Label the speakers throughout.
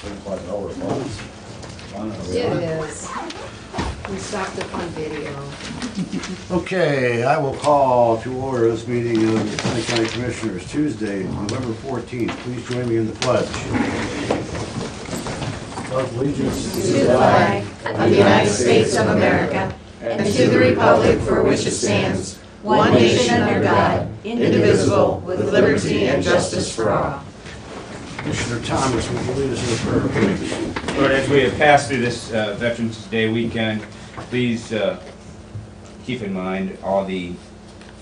Speaker 1: $35 bonds.
Speaker 2: It is. We stopped it on video.
Speaker 1: Okay, I will call to order this meeting of the Seneca County Commissioners, Tuesday, November 14th. Please join me in the pledge. Pledge allegiance
Speaker 3: To the flag of the United States of America and to the republic for which it stands, one nation under God, indivisible, with liberty and justice for all.
Speaker 1: Commissioner Thomas, will you lead us in a prayer, please?
Speaker 4: Lord, as we have passed through this Veterans Day weekend, please keep in mind all the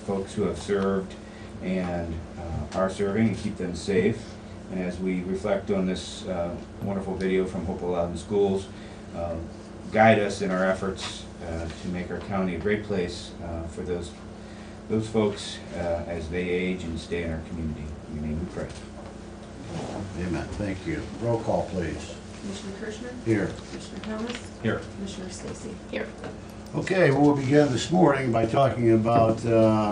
Speaker 4: folks who have served and are serving, and keep them safe. And as we reflect on this wonderful video from Hopewell Loudon Schools, guide us in our efforts to make our county a great place for those folks as they age and stay in our community. In your name we pray.
Speaker 1: Amen. Thank you. Roll call, please.
Speaker 5: Commissioner Kirchner?
Speaker 1: Here.
Speaker 5: Commissioner Thomas?
Speaker 4: Here.
Speaker 5: Commissioner Stacy?
Speaker 3: Here.
Speaker 1: Okay, we'll begin this morning by talking about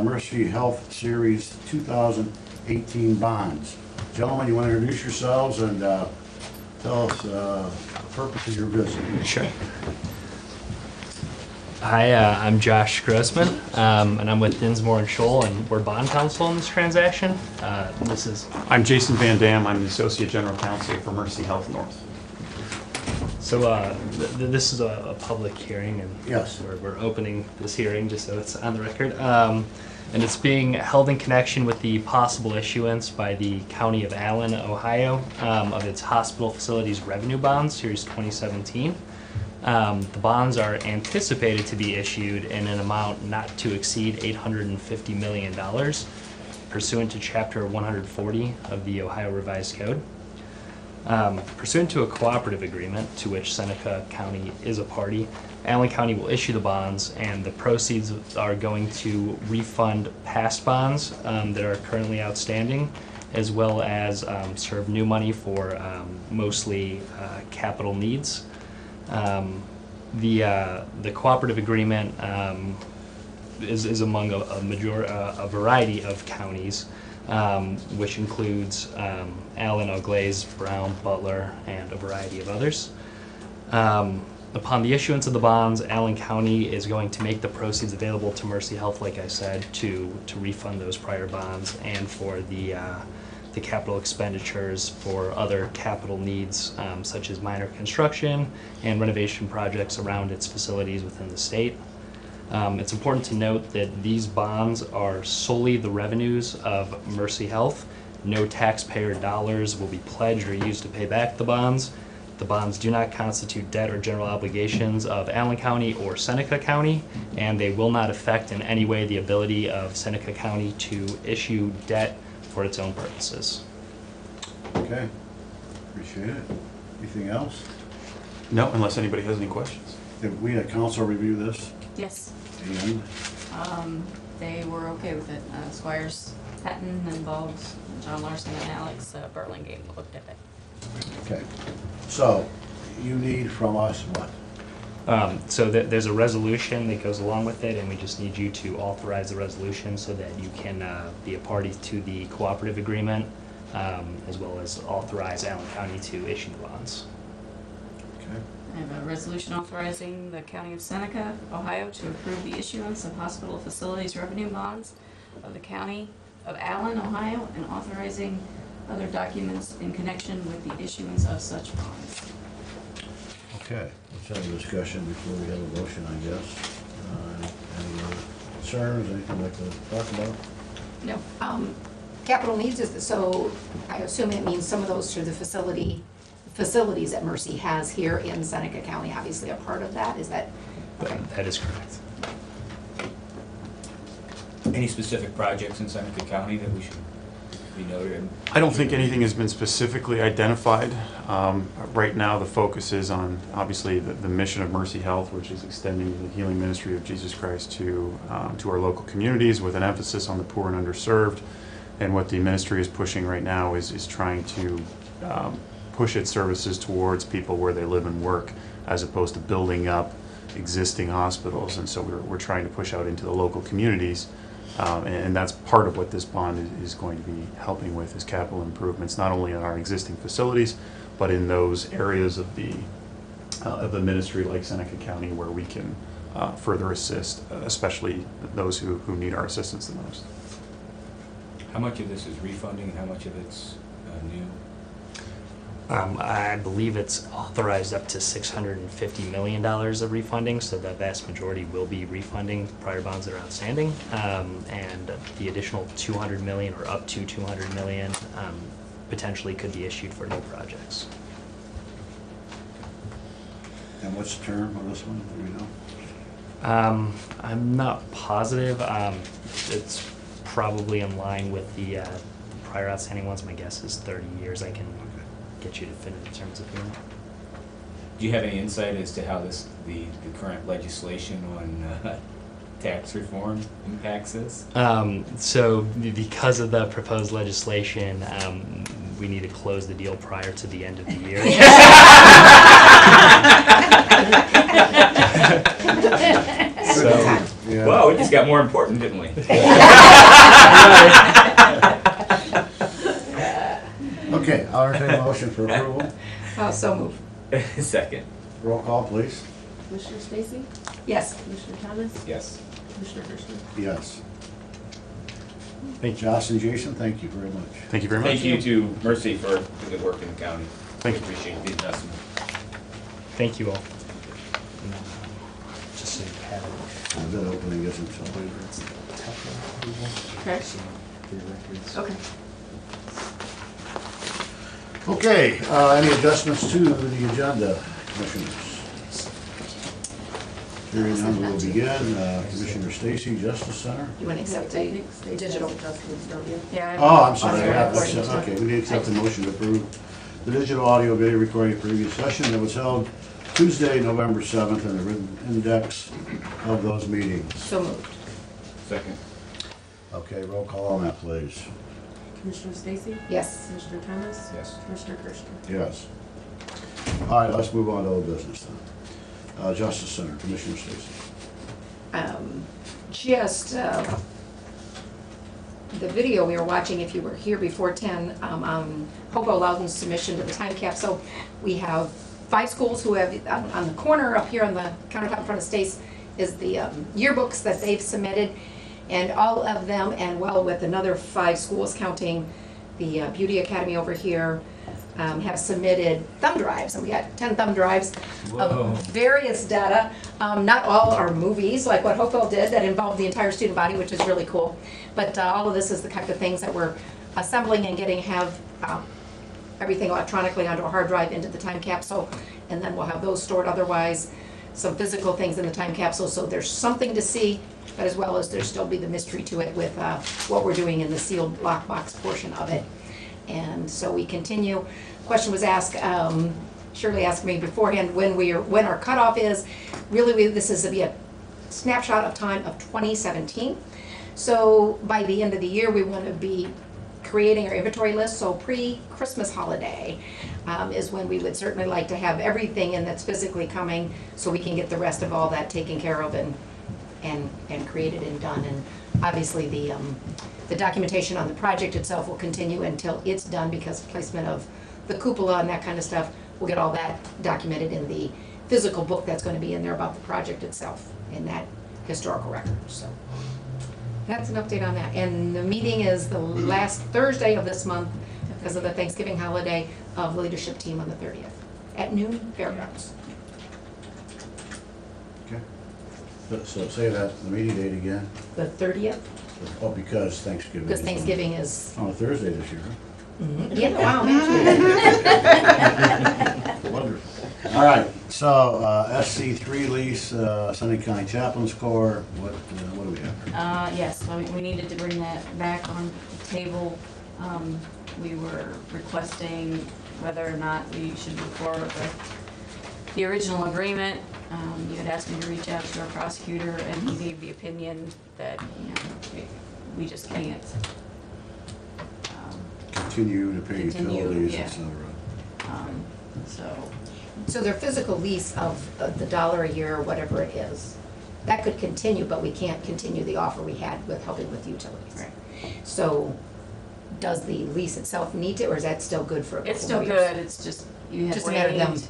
Speaker 1: Mercy Health Series 2018 bonds. Gentlemen, you want to introduce yourselves and tell us the purpose of your visit?
Speaker 6: Sure. Hi, I'm Josh Grossman, and I'm with Dinsmore and Scholl, and we're bond counsel in this transaction.
Speaker 7: I'm Jason Van Dam. I'm the Associate General Counsel for Mercy Health North.
Speaker 6: So this is a public hearing, and
Speaker 1: Yes.
Speaker 6: we're opening this hearing just so it's on the record. And it's being held in connection with the possible issuance by the County of Allen, Ohio, of its hospital facilities revenue bonds, Series 2017. The bonds are anticipated to be issued in an amount not to exceed $850 million, pursuant to Chapter 140 of the Ohio Revised Code. Pursuant to a cooperative agreement to which Seneca County is a party, Allen County will issue the bonds, and the proceeds are going to refund past bonds that are currently outstanding, as well as serve new money for mostly capital needs. The cooperative agreement is among a variety of counties, which includes Allen, Auglaize, Brown, Butler, and a variety of others. Upon the issuance of the bonds, Allen County is going to make the proceeds available to Mercy Health, like I said, to refund those prior bonds and for the capital expenditures for other capital needs, such as minor construction and renovation projects around its facilities within the state. It's important to note that these bonds are solely the revenues of Mercy Health. No taxpayer dollars will be pledged or used to pay back the bonds. The bonds do not constitute debt or general obligations of Allen County or Seneca County, and they will not affect in any way the ability of Seneca County to issue debt for its own purposes.
Speaker 1: Okay, appreciate it. Anything else?
Speaker 7: No, unless anybody has any questions.
Speaker 1: Did we at council review this?
Speaker 5: Yes.
Speaker 1: And
Speaker 5: They were okay with it. Squires Patton involved, John Larson and Alex Burlingame looked at it.
Speaker 1: okay, so you need from us what?
Speaker 6: So there's a resolution that goes along with it, and we just need you to authorize the resolution so that you can be a party to the cooperative agreement, as well as authorize Allen County to issue the bonds.
Speaker 1: Okay.
Speaker 5: I have a resolution authorizing the County of Seneca, Ohio to approve the issuance of hospital facilities revenue bonds of the County of Allen, Ohio, and authorizing other documents in connection with the issuance of such bonds.
Speaker 1: Okay, let's have a discussion before we have a motion, I guess. Any other concerns, anything like to talk about?
Speaker 2: No. Capital needs is, so I assume it means some of those to the facilities that Mercy has here in Seneca County, obviously a part of that, is that? Okay.
Speaker 6: That is correct.
Speaker 4: Any specific projects in Seneca County that we should be noted?
Speaker 7: I don't think anything has been specifically identified. Right now, the focus is on, obviously, the mission of Mercy Health, which is extending the healing ministry of Jesus Christ to our local communities with an emphasis on the poor and underserved. And what the ministry is pushing right now is trying to push its services towards people where they live and work, as opposed to building up existing hospitals. And so we're trying to push out into the local communities. And that's part of what this bond is going to be helping with, is capital improvements, not only in our existing facilities, but in those areas of the ministry like Seneca County where we can further assist, especially those who need our assistance the most.
Speaker 4: How much of this is refunding, how much of it's new?
Speaker 6: I believe it's authorized up to $650 million of refunding, so the vast majority will be refunding prior bonds that are outstanding. And the additional $200 million or up to $200 million potentially could be issued for new projects.
Speaker 1: And what's the term on this one, do we know?
Speaker 6: I'm not positive. It's probably in line with the prior outstanding ones. My guess is 30 years. I can get you definitive terms if you want.
Speaker 4: Do you have any insight as to how the current legislation on tax reform impacts this?
Speaker 6: So because of the proposed legislation, we need to close the deal prior to the end of the year. So,
Speaker 1: Yeah.
Speaker 4: Well, we just got more important, didn't we?
Speaker 1: Okay, I'll entertain a motion for approval.
Speaker 2: So move.
Speaker 4: Second.
Speaker 1: Roll call, please.
Speaker 3: Commissioner Stacy?
Speaker 2: Yes.
Speaker 3: Commissioner Thomas?
Speaker 4: Yes.
Speaker 3: Commissioner Herschel?
Speaker 1: Yes.
Speaker 6: Thank you.
Speaker 1: Josh and Jason, thank you very much.
Speaker 7: Thank you very much.
Speaker 4: Thank you to Mercy for the good work in the county.
Speaker 7: Thank you.
Speaker 4: Appreciate the investment.
Speaker 6: Thank you all. Just so you have it.
Speaker 1: I've been opening this until.
Speaker 3: Okay. Okay.
Speaker 1: Okay, any adjustments to the agenda, commissioners? Hearing none, we'll begin. Commissioner Stacy, Justice Center.
Speaker 2: You want to accept the digital?
Speaker 3: adjustments, don't you?
Speaker 2: Yeah.
Speaker 1: Oh, I'm sorry.
Speaker 2: Audio
Speaker 1: Yeah,
Speaker 2: recording.
Speaker 1: okay, we need to accept the motion to approve the digital audio video recording of previous session that was held Tuesday, November 7th, and the written index of those meetings.
Speaker 2: So moved.
Speaker 4: Second.
Speaker 1: Okay, roll call on that, please.
Speaker 3: Commissioner Stacy?
Speaker 2: Yes.
Speaker 3: Commissioner Thomas?
Speaker 4: Yes.
Speaker 3: Commissioner Herschel?
Speaker 1: Yes. All right, let's move on to old business then. Justice Center, Commissioner Stacy.
Speaker 2: The video we were watching, if you were here before 10, Hobo Loudon's submission to the time capsule. We have 5 schools who have, on the corner up here on the countertop in front of Stace is the yearbooks that they've submitted. And all of them, and well, with another 5 schools counting the Beauty Academy over here, have submitted thumb drives, and we got 10 thumb drives
Speaker 4: Whoa.
Speaker 2: of various data. Not all are movies, like what Hopewell did, that involved the entire student body, which is really cool. But all of this is the kind of things that we're assembling and have everything electronically onto a hard drive into the time capsule, and then we'll have those stored. Otherwise, some physical things in the time capsule, so there's something to see, but as well as there still be the mystery to it with what we're doing in the sealed lockbox portion of it. And so we continue. Question was asked, Shirley asked me beforehand when our cutoff is. Really, this is to be a snapshot of time of 2017. So by the end of the year, we want to be creating our inventory list. So pre-Christmas holiday is when we would certainly like to have everything in that's physically coming, so we can get the rest of all that taken care of and created and done. And obviously the documentation on the project itself will continue until it's done, because placement of the cupola and that kind of stuff, we'll get all that documented in the physical book that's going to be in there about the project itself in that historical record. So that's an update on that. And the meeting is the last Thursday of this month because of the Thanksgiving holiday of the leadership team on the 30th at noon, Fairgrounds.
Speaker 1: Okay. So say that, the meeting date again.
Speaker 2: The 30th,
Speaker 1: Oh, because Thanksgiving.
Speaker 2: because
Speaker 1: is on-
Speaker 2: Thanksgiving is,
Speaker 1: On a Thursday this year.
Speaker 2: yeah, wow, man.
Speaker 1: Wonderful. All right, so SC3 lease, Seneca County Chaplains Corps, what do we have?
Speaker 5: Yes, we needed to bring that back on the table. We were requesting whether or not we should move forward with the original agreement. You had asked me to reach out to our prosecutor, and he gave the opinion that, we just can't.
Speaker 1: Continue to pay
Speaker 5: Continue,
Speaker 1: utilities,
Speaker 5: yeah.
Speaker 1: et cetera.
Speaker 2: So their physical lease of the $1 a year or whatever it is, that could continue, but we can't continue the offer we had with helping with utilities.
Speaker 5: Right.
Speaker 2: So does the lease itself need to, or is that still good for a couple
Speaker 5: It's still
Speaker 2: more years?
Speaker 5: good, it's just, You had
Speaker 2: Just a matter of them.
Speaker 5: waived,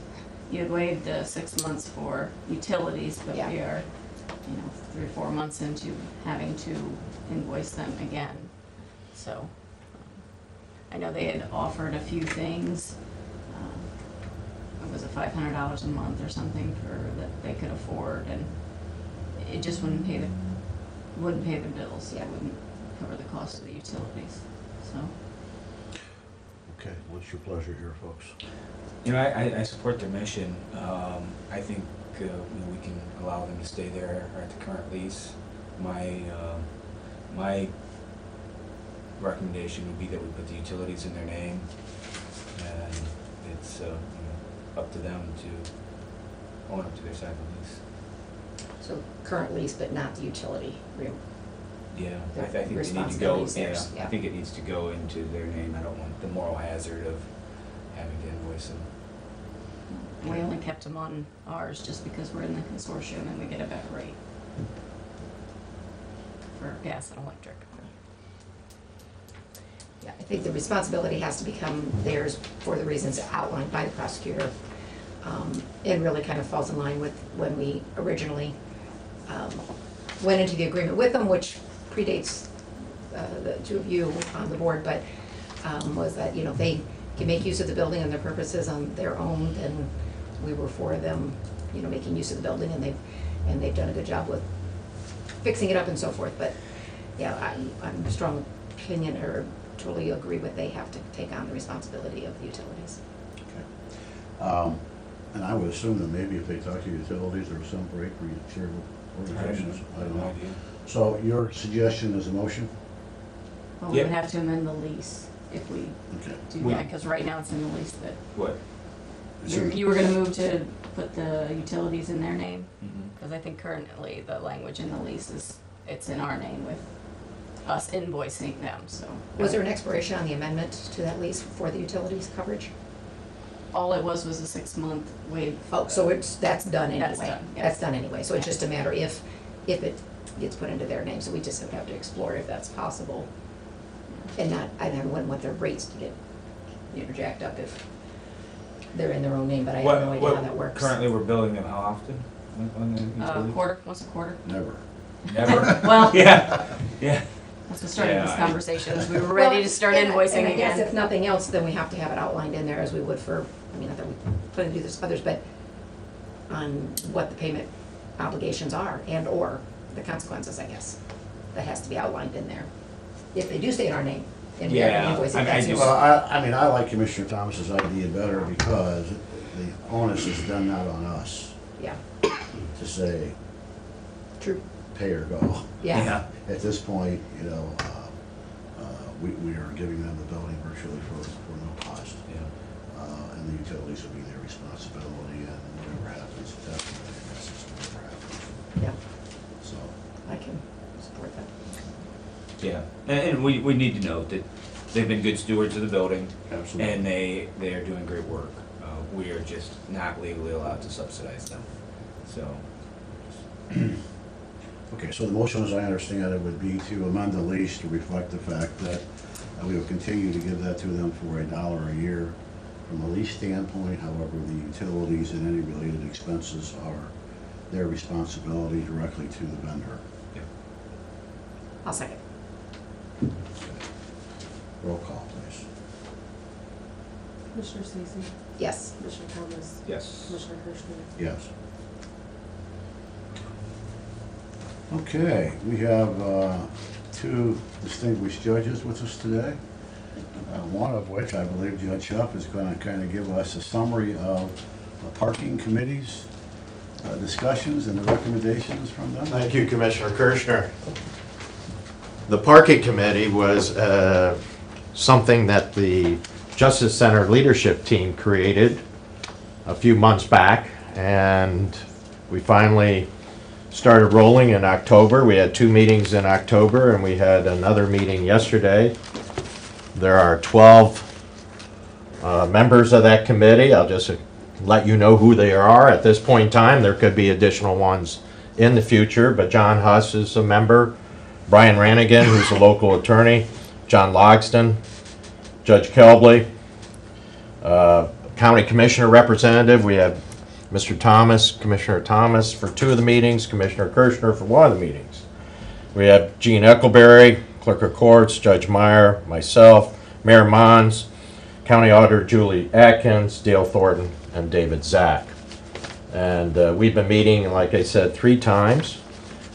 Speaker 5: you had waived the 6 months for utilities, but
Speaker 2: Yeah.
Speaker 5: we are, 3 or 4 months into having to invoice them again. So, I know they had offered a few things. It was $500 a month or something that they could afford, and it just wouldn't pay the bills.
Speaker 2: Yeah.
Speaker 5: It wouldn't cover the cost of the utilities, so.
Speaker 1: Okay, what's your pleasure here, folks?
Speaker 4: I support their mission. I think we can allow them to stay there at the current lease. My recommendation would be that we put the utilities in their name, and it's up to them to own up to their side of the lease.
Speaker 2: So current lease, but not the utility room.
Speaker 4: Yeah,
Speaker 2: Their
Speaker 4: I think they need to go.
Speaker 2: responsibilities
Speaker 4: Yeah,
Speaker 2: theirs, yeah.
Speaker 4: I think it needs to go into their name. I don't want the moral hazard of having to invoice them.
Speaker 5: We only kept them on ours just because we're in the consortium and we get a better rate for gas and electric.
Speaker 2: Yeah, I think the responsibility has to become theirs for the reasons outlined by the prosecutor. It really kind of falls in line with when we originally went into the agreement with them, which predates the two of you on the board, but was that, they can make use of the building and their purposes on their own, and we were for them, making use of the building, and they've done a good job with fixing it up and so forth. But yeah, I'm a strong opinion, or totally agree with, they have to take on the responsibility of the utilities.
Speaker 1: Okay. And I would assume that maybe if they talk to utilities, there was some break for shared organizations. I don't know.
Speaker 4: idea.
Speaker 1: So your suggestion is a motion?
Speaker 5: Well, we
Speaker 4: Yep.
Speaker 5: would have to amend the lease if we
Speaker 1: Okay.
Speaker 5: do
Speaker 4: We-
Speaker 5: that, because right now it's in the lease, but
Speaker 4: What?
Speaker 5: you were gonna move to put the utilities in their name?
Speaker 4: Mhm.
Speaker 5: Because I think currently the language in the lease it's in our name with us invoicing them, so.
Speaker 2: Was there an expiration on the amendment to that lease for the utilities coverage?
Speaker 5: All it was a 6-month waive.
Speaker 2: Oh, so that's done anyway?
Speaker 5: That's done, yeah.
Speaker 2: That's done anyway, so it's just a matter if it gets put into their name, so we just have to explore if that's possible. And I wouldn't want their rates to get, jacked up if they're in their own name, but I have no idea how that works.
Speaker 4: Currently, we're billing them how often on the utilities?
Speaker 5: Once a quarter.
Speaker 1: Never.
Speaker 4: Never.
Speaker 5: Well,
Speaker 4: Yeah.
Speaker 5: that's what started this
Speaker 4: Yeah,
Speaker 5: conversation, is we were ready to start invoicing
Speaker 2: And I guess if
Speaker 5: again.
Speaker 2: nothing else, then we have to have it outlined in there as we would for, not that we plan to do this for others, but on what the payment obligations are and/or the consequences, I guess. That has to be outlined in there. If they do stay in our name, and we have
Speaker 4: Yeah,
Speaker 2: to invoice it,
Speaker 4: I
Speaker 2: that's
Speaker 4: just-
Speaker 1: Well, I like Commissioner Thomas's idea better because the onus is done not on us
Speaker 2: yeah,
Speaker 1: to say,
Speaker 2: true,
Speaker 1: pay or go.
Speaker 2: yeah.
Speaker 1: At this point, we are giving them the building virtually for no cost.
Speaker 4: Yeah.
Speaker 1: And the utilities will be their responsibility, and whatever happens, that's whatever happens.
Speaker 2: Yeah,
Speaker 1: So,
Speaker 2: I can support that.
Speaker 4: Yeah, and we need to note that they've been good stewards of the building,
Speaker 1: absolutely.
Speaker 4: and they are doing great work. We are just not legally allowed to subsidize them, so.
Speaker 1: Okay, so the motion, as I understand it, would be to amend the lease to reflect the fact that we will continue to give that to them for $1 a year from a lease standpoint. However, the utilities and any related expenses are their responsibility directly to the vendor.
Speaker 4: Yeah.
Speaker 2: I'll second.
Speaker 1: Okay. Roll call, please.
Speaker 3: Commissioner Stacy?
Speaker 2: Yes.
Speaker 3: Commissioner Thomas?
Speaker 4: Yes.
Speaker 3: Commissioner Kirschner?
Speaker 1: Yes. Okay, we have two distinguished judges with us today. One of which, I believe Judge Huff, is going to kind of give us a summary of the parking committee's discussions and the recommendations from them.
Speaker 8: Thank you, Commissioner Kirschner. The Parking Committee was something that the Justice Center leadership team created a few months back, and we finally started rolling in October. We had 2 meetings in October, and we had another meeting yesterday. There are 12 members of that committee. I'll just let you know who they are at this point in time. There could be additional ones in the future, but John Huss is a member, Brian Ranigan, who's a local attorney, John Logston, Judge Kelbley, county commissioner representative. We have Mr. Thomas, Commissioner Thomas for 2 of the meetings, Commissioner Kirschner for 1 of the meetings. We have Gene Eckelberry, Clerk of Courts, Judge Meyer, myself, Mayor Mons, County Auditor Julie Atkins, Dale Thornton, and David Zack. And we've been meeting, like I said, 3 times,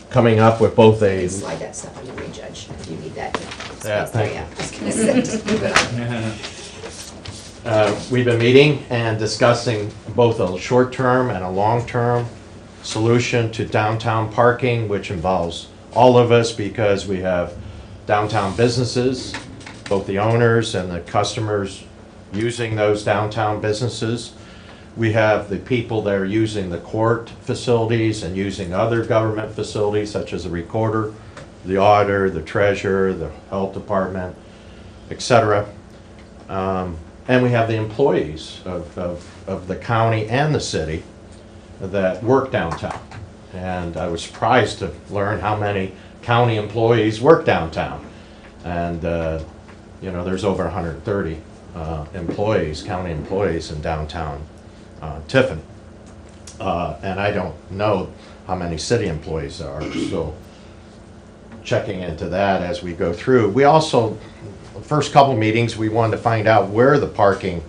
Speaker 8: coming up with both a...
Speaker 2: Slide that stuff under the judge if you need that.
Speaker 8: Yeah, thank you.
Speaker 2: Yeah, just gonna say, just move it on.
Speaker 8: We've been meeting and discussing both a short-term and a long-term solution to downtown parking, which involves all of us because we have downtown businesses, both the owners and the customers using those downtown businesses. We have the people that are using the court facilities and using other government facilities such as the recorder, the auditor, the treasurer, the health department, etc. And we have the employees of the county and the city that work downtown. And I was surprised to learn how many county employees work downtown. And, you know, there's over 130 employees, county employees in downtown Tiffin. And I don't know how many city employees there are, so checking into that as we go through. We also, the first couple meetings, we wanted to find out where the parking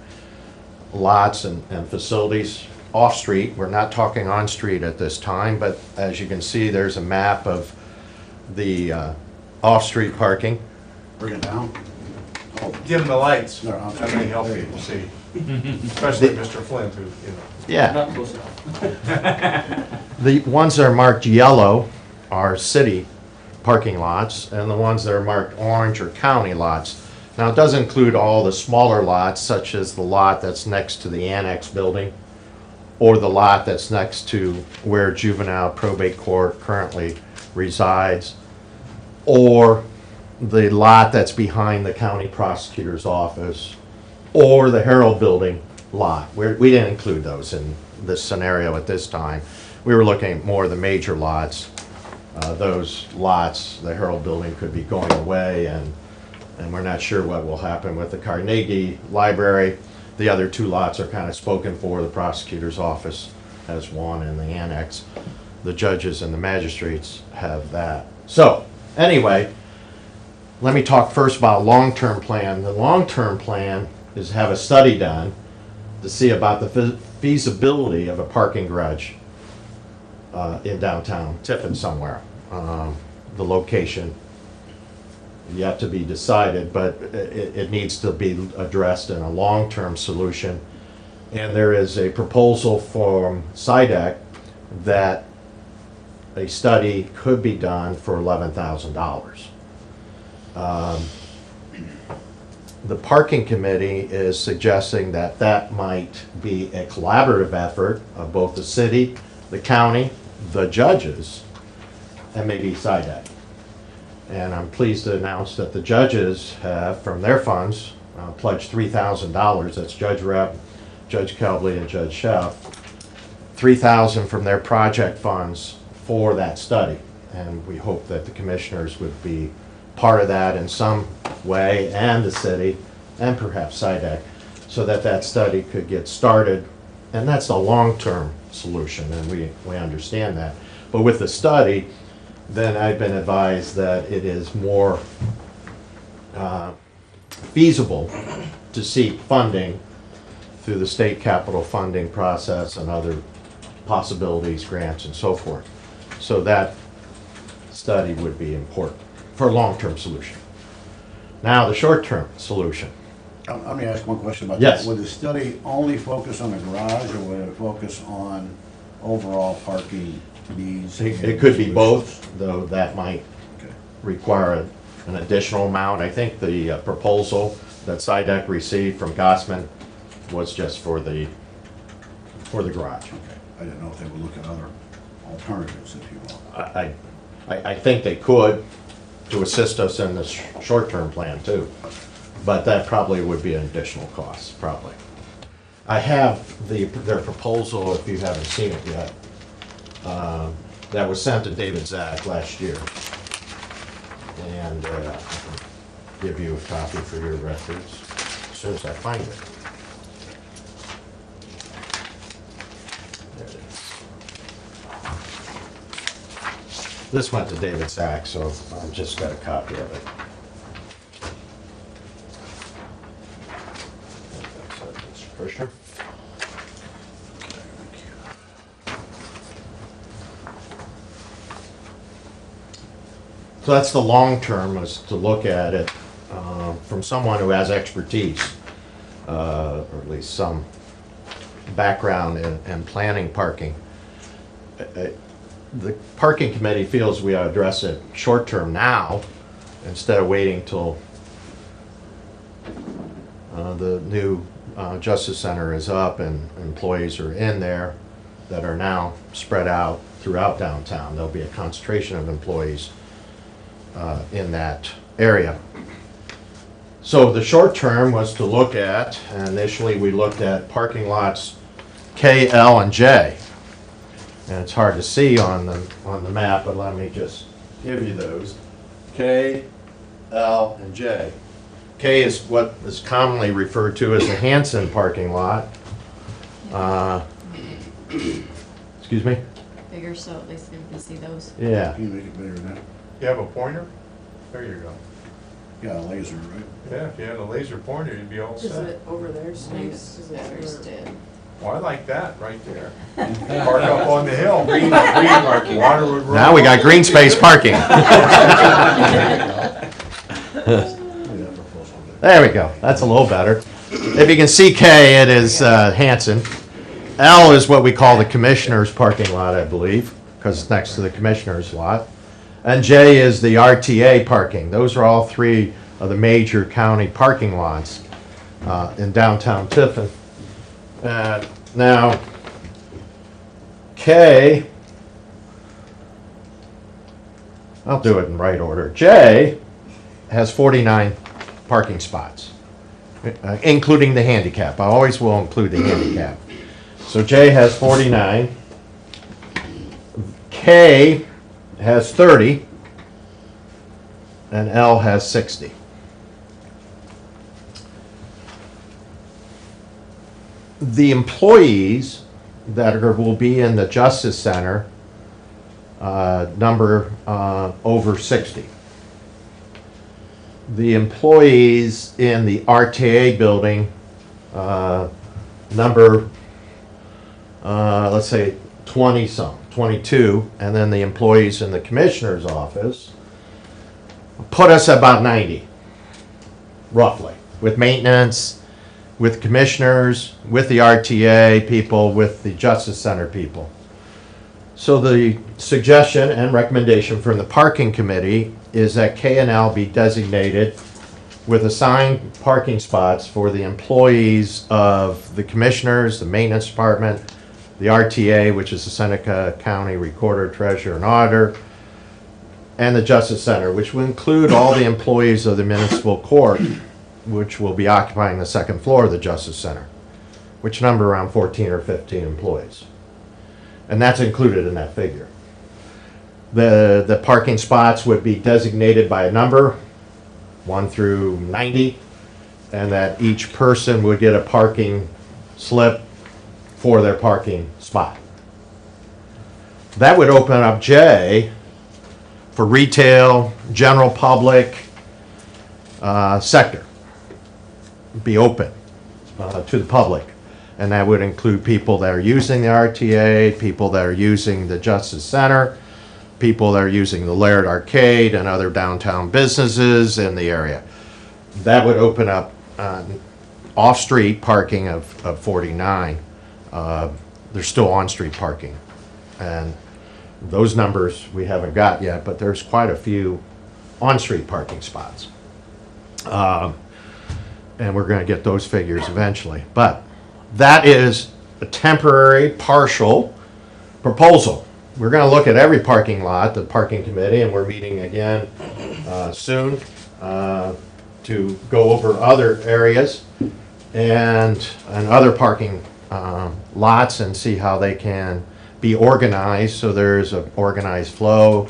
Speaker 8: lots and facilities off-street. We're not talking on-street at this time, but as you can see, there's a map of the off-street parking.
Speaker 1: Bring it down. Oh,
Speaker 9: Dim the lights.
Speaker 1: no, I'm
Speaker 9: That may help people see, especially Mr. Flint, who, you know.
Speaker 8: Yeah,
Speaker 3: Not close enough.
Speaker 8: the ones that are marked yellow are city parking lots, and the ones that are marked orange are county lots. Now, it does include all the smaller lots, such as the lot that's next to the annex building, or the lot that's next to where juvenile probate court currently resides, or the lot that's behind the county prosecutor's office, or the Herald Building lot. We didn't include those in this scenario at this time. We were looking at more of the major lots. Those lots, the Herald Building could be going away, and we're not sure what will happen with the Carnegie Library. The other 2 lots are kind of spoken for. The prosecutor's office has one, and the annex. The judges and the magistrates have that. So, anyway, let me talk first about a long-term plan. The long-term plan is to have a study done to see about the feasibility of a parking garage in downtown Tiffin somewhere. The location yet to be decided, but it needs to be addressed in a long-term solution. And there is a proposal from SIDEC that a study could be done for $11,000. The parking committee is suggesting that that might be a collaborative effort of both the city, the county, the judges, and maybe SIDEC. And I'm pleased to announce that the judges have, from their funds, pledged $3,000. That's Judge Rep, Judge Kelbley, and Judge Sheff. $3,000 from their project funds for that study. And we hope that the commissioners would be part of that in some way, and the city, and perhaps SIDEC, so that that study could get started. And that's a long-term solution, and we understand that. But with the study, then I've been advised that it is more feasible to seek funding through the state capital funding process and other possibilities, grants, and so forth. So that study would be important for a long-term solution. Now, the short-term solution.
Speaker 1: Let me ask one question about
Speaker 8: Yes.
Speaker 1: that. Would the study only focus on the garage, or would it focus on overall parking needs?
Speaker 8: It could be both, though that might
Speaker 1: Okay.
Speaker 8: require an additional amount. I think the proposal that SIDEC received from Gossman was just for the garage.
Speaker 1: Okay. I didn't know if they would look at other alternatives, if you will.
Speaker 8: I think they could to assist us in this short-term plan too, but that probably would be an additional cost, probably. I have their proposal, if you haven't seen it yet, that was sent to David Zack last year. And I can give you a copy for your records as soon as I find it. This went to David Sachs, so I've just got a copy of it. Mr. Kirschner? So that's the long term, is to look at it from someone who has expertise, or at least some background in planning parking. The parking committee feels we ought to address it short term now, instead of waiting till the new Justice Center is up and employees are in there that are now spread out throughout downtown. There'll be a concentration of employees in that area. So the short term was to look at, and initially we looked at parking lots K, L, and J. And it's hard to see on the map, but let me just give you those. K, L, and J. K is what is commonly referred to as the Hanson parking lot. Excuse me?
Speaker 5: Bigger so at least you can see those.
Speaker 8: Yeah.
Speaker 1: Can you make it bigger than that?
Speaker 9: You have a pointer? There you go.
Speaker 1: Yeah, a laser, right?
Speaker 9: Yeah, if you had a laser pointer, you'd be all set.
Speaker 3: over there, Snakes?
Speaker 5: Others did.
Speaker 9: Oh, I like that right there. Park up on the hill. Green
Speaker 4: parking.
Speaker 9: Water would run.
Speaker 8: Now we got green space parking. There we go. That's a little better. If you can see K, it is Hanson. L is what we call the commissioner's parking lot, I believe, because it's next to the commissioner's lot. And J is the RTA parking. Those are all three of the major county parking lots in downtown Tiffin. Now, K, I'll do it in right order. J has 49 parking spots, including the handicap. I always will include the handicap. So J has 49. K has 30. And L has 60. The employees that will be in the Justice Center number over 60. The employees in the RTA building number, let's say 20-some, 22, and then the employees in the Commissioner's office put us about 90, roughly, with maintenance, with commissioners, with the RTA people, with the Justice Center people. So the suggestion and recommendation from the parking committee is that K and L be designated with assigned parking spots for the employees of the commissioners, the maintenance department, the RTA, which is the Seneca County Recorder, Treasurer, and Auditor, and the Justice Center, which will include all the employees of the municipal court, which will be occupying the second floor of the Justice Center, which number around 14 or 15 employees. And that's included in that figure. The parking spots would be designated by a number, 1 through 90, and that each person would get a parking slip for their parking spot. That would open up J for retail, general public sector. Be open to the public. And that would include people that are using the RTA, people that are using the Justice Center, people that are using the Laird Arcade and other downtown businesses in the area. That would open up off-street parking of 49. There's still on-street parking. And those numbers we haven't got yet, but there's quite a few on-street parking spots. And we're going to get those figures eventually. But that is a temporary, partial proposal. We're going to look at every parking lot, the parking committee, and we're meeting again soon to go over other areas and other parking lots and see how they can be organized so there's an organized flow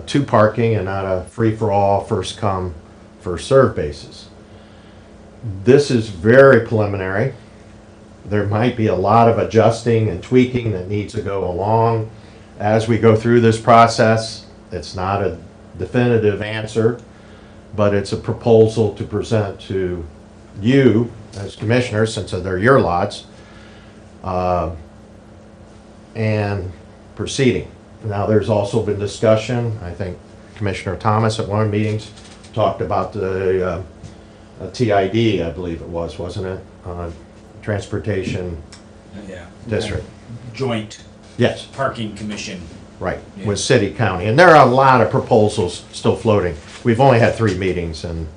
Speaker 8: to parking and not a free-for-all, first-come, first-served basis. This is very preliminary. There might be a lot of adjusting and tweaking that needs to go along As we go through this process, it's not a definitive answer, but it's a proposal to present to you as commissioners, since they're your lots, and proceeding. Now, there's also been discussion, I think Commissioner Thomas at one of the meetings talked about the TID, I believe it was, wasn't it? Transportation
Speaker 4: Yeah.
Speaker 8: District.
Speaker 10: Joint
Speaker 8: Yes,
Speaker 10: Parking Commission.
Speaker 8: right,
Speaker 10: Yeah.
Speaker 8: with city, county. And there are a lot of proposals still floating. We've only had 3 meetings and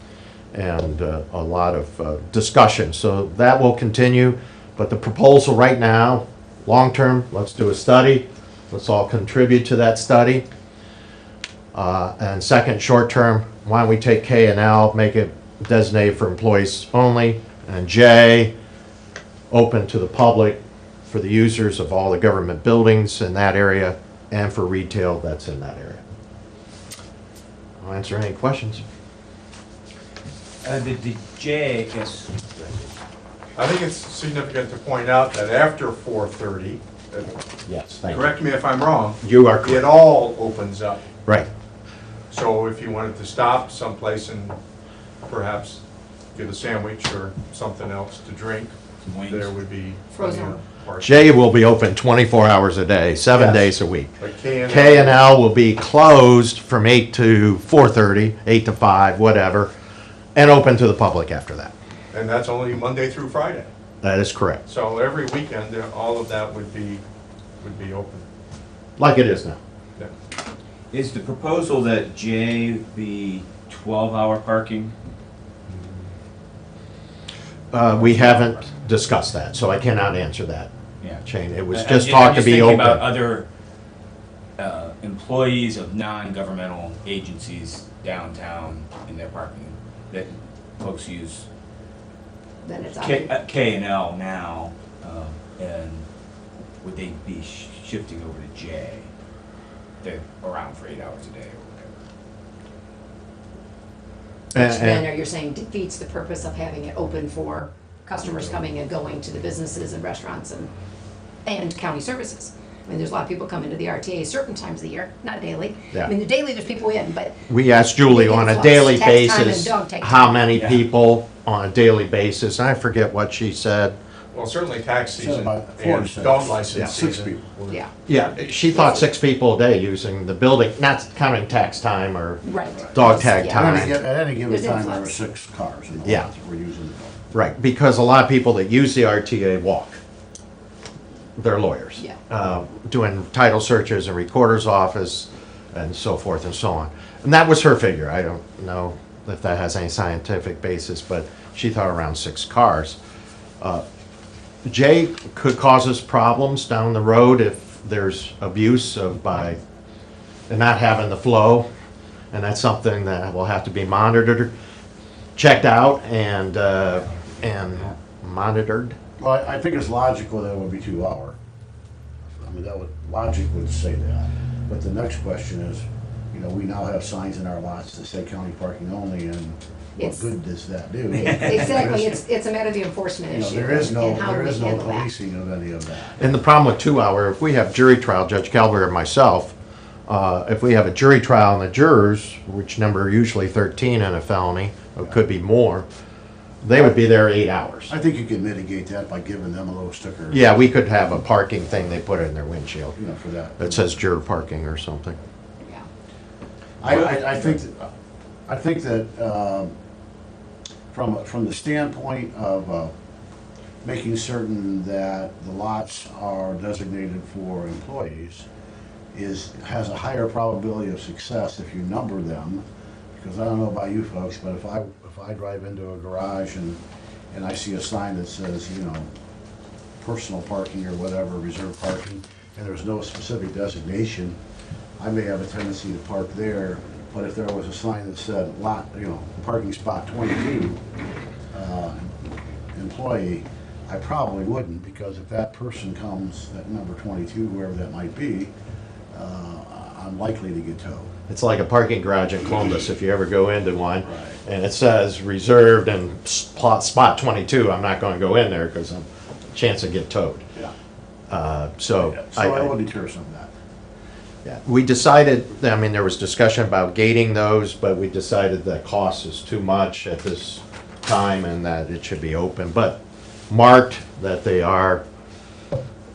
Speaker 8: a lot of discussion. So that will continue. But the proposal right now, long-term, let's do a study. Let's all contribute to that study. And second, short-term, why don't we take K and L, make it designated for employees only, and J, open to the public for the users of all the government buildings in that area and for retail that's in that area. I'll answer any questions.
Speaker 4: The J, I guess,
Speaker 9: I think it's significant to point out that after 4:30,
Speaker 8: Yes, thank you.
Speaker 9: correct me if I'm wrong,
Speaker 8: You are
Speaker 9: it
Speaker 8: correct.
Speaker 9: all opens up.
Speaker 8: Right.
Speaker 9: So if you wanted to stop someplace and perhaps get a sandwich or something else to drink,
Speaker 10: Some wings.
Speaker 9: there would be
Speaker 2: Frozen.
Speaker 9: plenty of parking.
Speaker 8: J will be open 24 hours a day, 7
Speaker 9: Yes.
Speaker 8: days a week.
Speaker 9: But K and
Speaker 8: K and L will be closed from 8 to 4:30, 8 to 5, whatever, and open to the public after that.
Speaker 9: And that's only Monday through Friday.
Speaker 8: That is correct.
Speaker 9: So every weekend, all of that would be open.
Speaker 8: Like it is now.
Speaker 9: Yeah.
Speaker 4: is the proposal that J be 12-hour parking?
Speaker 8: We haven't discussed that, so I cannot answer that,
Speaker 4: Yeah.
Speaker 8: Shane. It was
Speaker 4: I'm
Speaker 8: just
Speaker 4: I'm
Speaker 8: talked to be
Speaker 4: thinking about
Speaker 8: open.
Speaker 4: other employees of non-governmental agencies downtown in their parking that folks use
Speaker 2: Then it's on.
Speaker 4: K and L now, and would they be shifting over to J? They're around for 8 hours a day or whatever.
Speaker 2: Which then, you're saying defeats the purpose of having it open for customers coming and going to the businesses and restaurants and county services. I mean, there's a lot of people come into the RTA certain times of the year, not daily.
Speaker 8: Yeah.
Speaker 2: I mean, the daily, there's people in, but
Speaker 8: We asked Julie on a
Speaker 2: Influx,
Speaker 8: daily
Speaker 2: tax time and
Speaker 8: basis,
Speaker 2: dog tag
Speaker 8: how
Speaker 2: time.
Speaker 8: many
Speaker 4: Yeah.
Speaker 8: people on a daily basis, and I forget what she said.
Speaker 9: Well, certainly tax
Speaker 1: Said
Speaker 9: season
Speaker 1: about 4 to
Speaker 9: and
Speaker 1: 6.
Speaker 9: dog
Speaker 1: Yeah,
Speaker 9: license
Speaker 1: 6
Speaker 9: season.
Speaker 1: people.
Speaker 2: yeah,
Speaker 8: Yeah, she thought 6 people a day using the building, not counting tax time or
Speaker 2: right.
Speaker 8: dog tag
Speaker 2: Yeah.
Speaker 8: time.
Speaker 1: At any given
Speaker 2: There's
Speaker 1: time, there are
Speaker 2: influx.
Speaker 1: 6 cars in the
Speaker 8: Yeah.
Speaker 1: lot that we're using.
Speaker 8: Right, because a lot of people that use the RTA walk. They're lawyers.
Speaker 2: Yeah.
Speaker 8: Doing title searches and recorder's office and so forth and so on. And that was her figure. I don't know if that has any scientific basis, but she thought around 6 cars. J could cause us problems down the road if there's abuse of by and not having the flow. And that's something that will have to be monitored, checked out, and monitored.
Speaker 1: Well, I think it's logical that it would be 2 hour. I mean, logic would say that. But the next question is, you know, we now have signs in our lots that say county parking only, and what
Speaker 2: It's-
Speaker 1: good does that do?
Speaker 2: Exactly, it's a matter of the enforcement
Speaker 1: You know,
Speaker 2: issue.
Speaker 1: there is
Speaker 2: and how
Speaker 1: no
Speaker 2: we handle that.
Speaker 1: policing of any of that.
Speaker 8: And the problem with 2 hour, if we have jury trial, Judge Calvert and myself, if we have a jury trial and the jurors, which number usually 13 in a felony, or could be more, they would be there 8 hours.
Speaker 1: I think you can mitigate that by giving them a little sticker.
Speaker 8: Yeah, we could have a parking thing they put in their windshield
Speaker 1: You know, for that.
Speaker 8: that says juror parking or something.
Speaker 2: Yeah.
Speaker 1: I think that from the standpoint of making certain that the lots are designated for employees has a higher probability of success if you number them. Because I don't know about you folks, but if I drive into a garage and I see a sign that says, you know, personal parking or whatever, reserved parking, and there's no specific designation, I may have a tendency to park there. But if there was a sign that said lot, you know, parking spot 22, employee, I probably wouldn't, because if that person comes, that number 22, whoever that might be, I'm likely to get towed.
Speaker 8: It's like a parking garage in Columbus, if you ever go into one,
Speaker 1: Right.
Speaker 8: and it says reserved and spot 22, I'm not gonna go in there because I'm chance to get towed.
Speaker 1: Yeah.
Speaker 8: So
Speaker 1: So I would deter some of that.
Speaker 8: Yeah, we decided, I mean, there was discussion about gating those, but we decided that cost is too much at this time and that it should be open, but marked that they are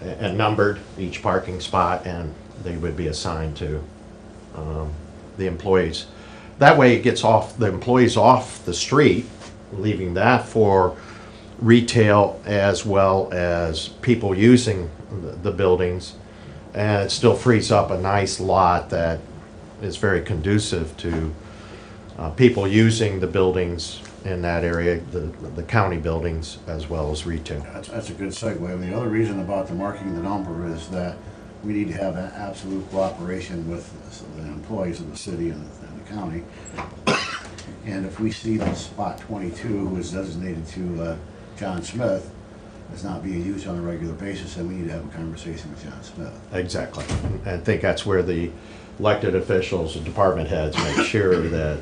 Speaker 8: and numbered each parking spot, and they would be assigned to the employees. That way it gets the employees off the street, leaving that for retail as well as people using the buildings. And it still frees up a nice lot that is very conducive to people using the buildings in that area, the county buildings, as well as retail.
Speaker 1: That's a good segue. And the other reason about the marking the number is that we need to have an absolute cooperation with the employees of the city and the county. And if we see that spot 22, who is designated to John Smith, is not being used on a regular basis, then we need to have a conversation with John Smith.
Speaker 8: Exactly. I think that's where the elected officials and department heads make sure that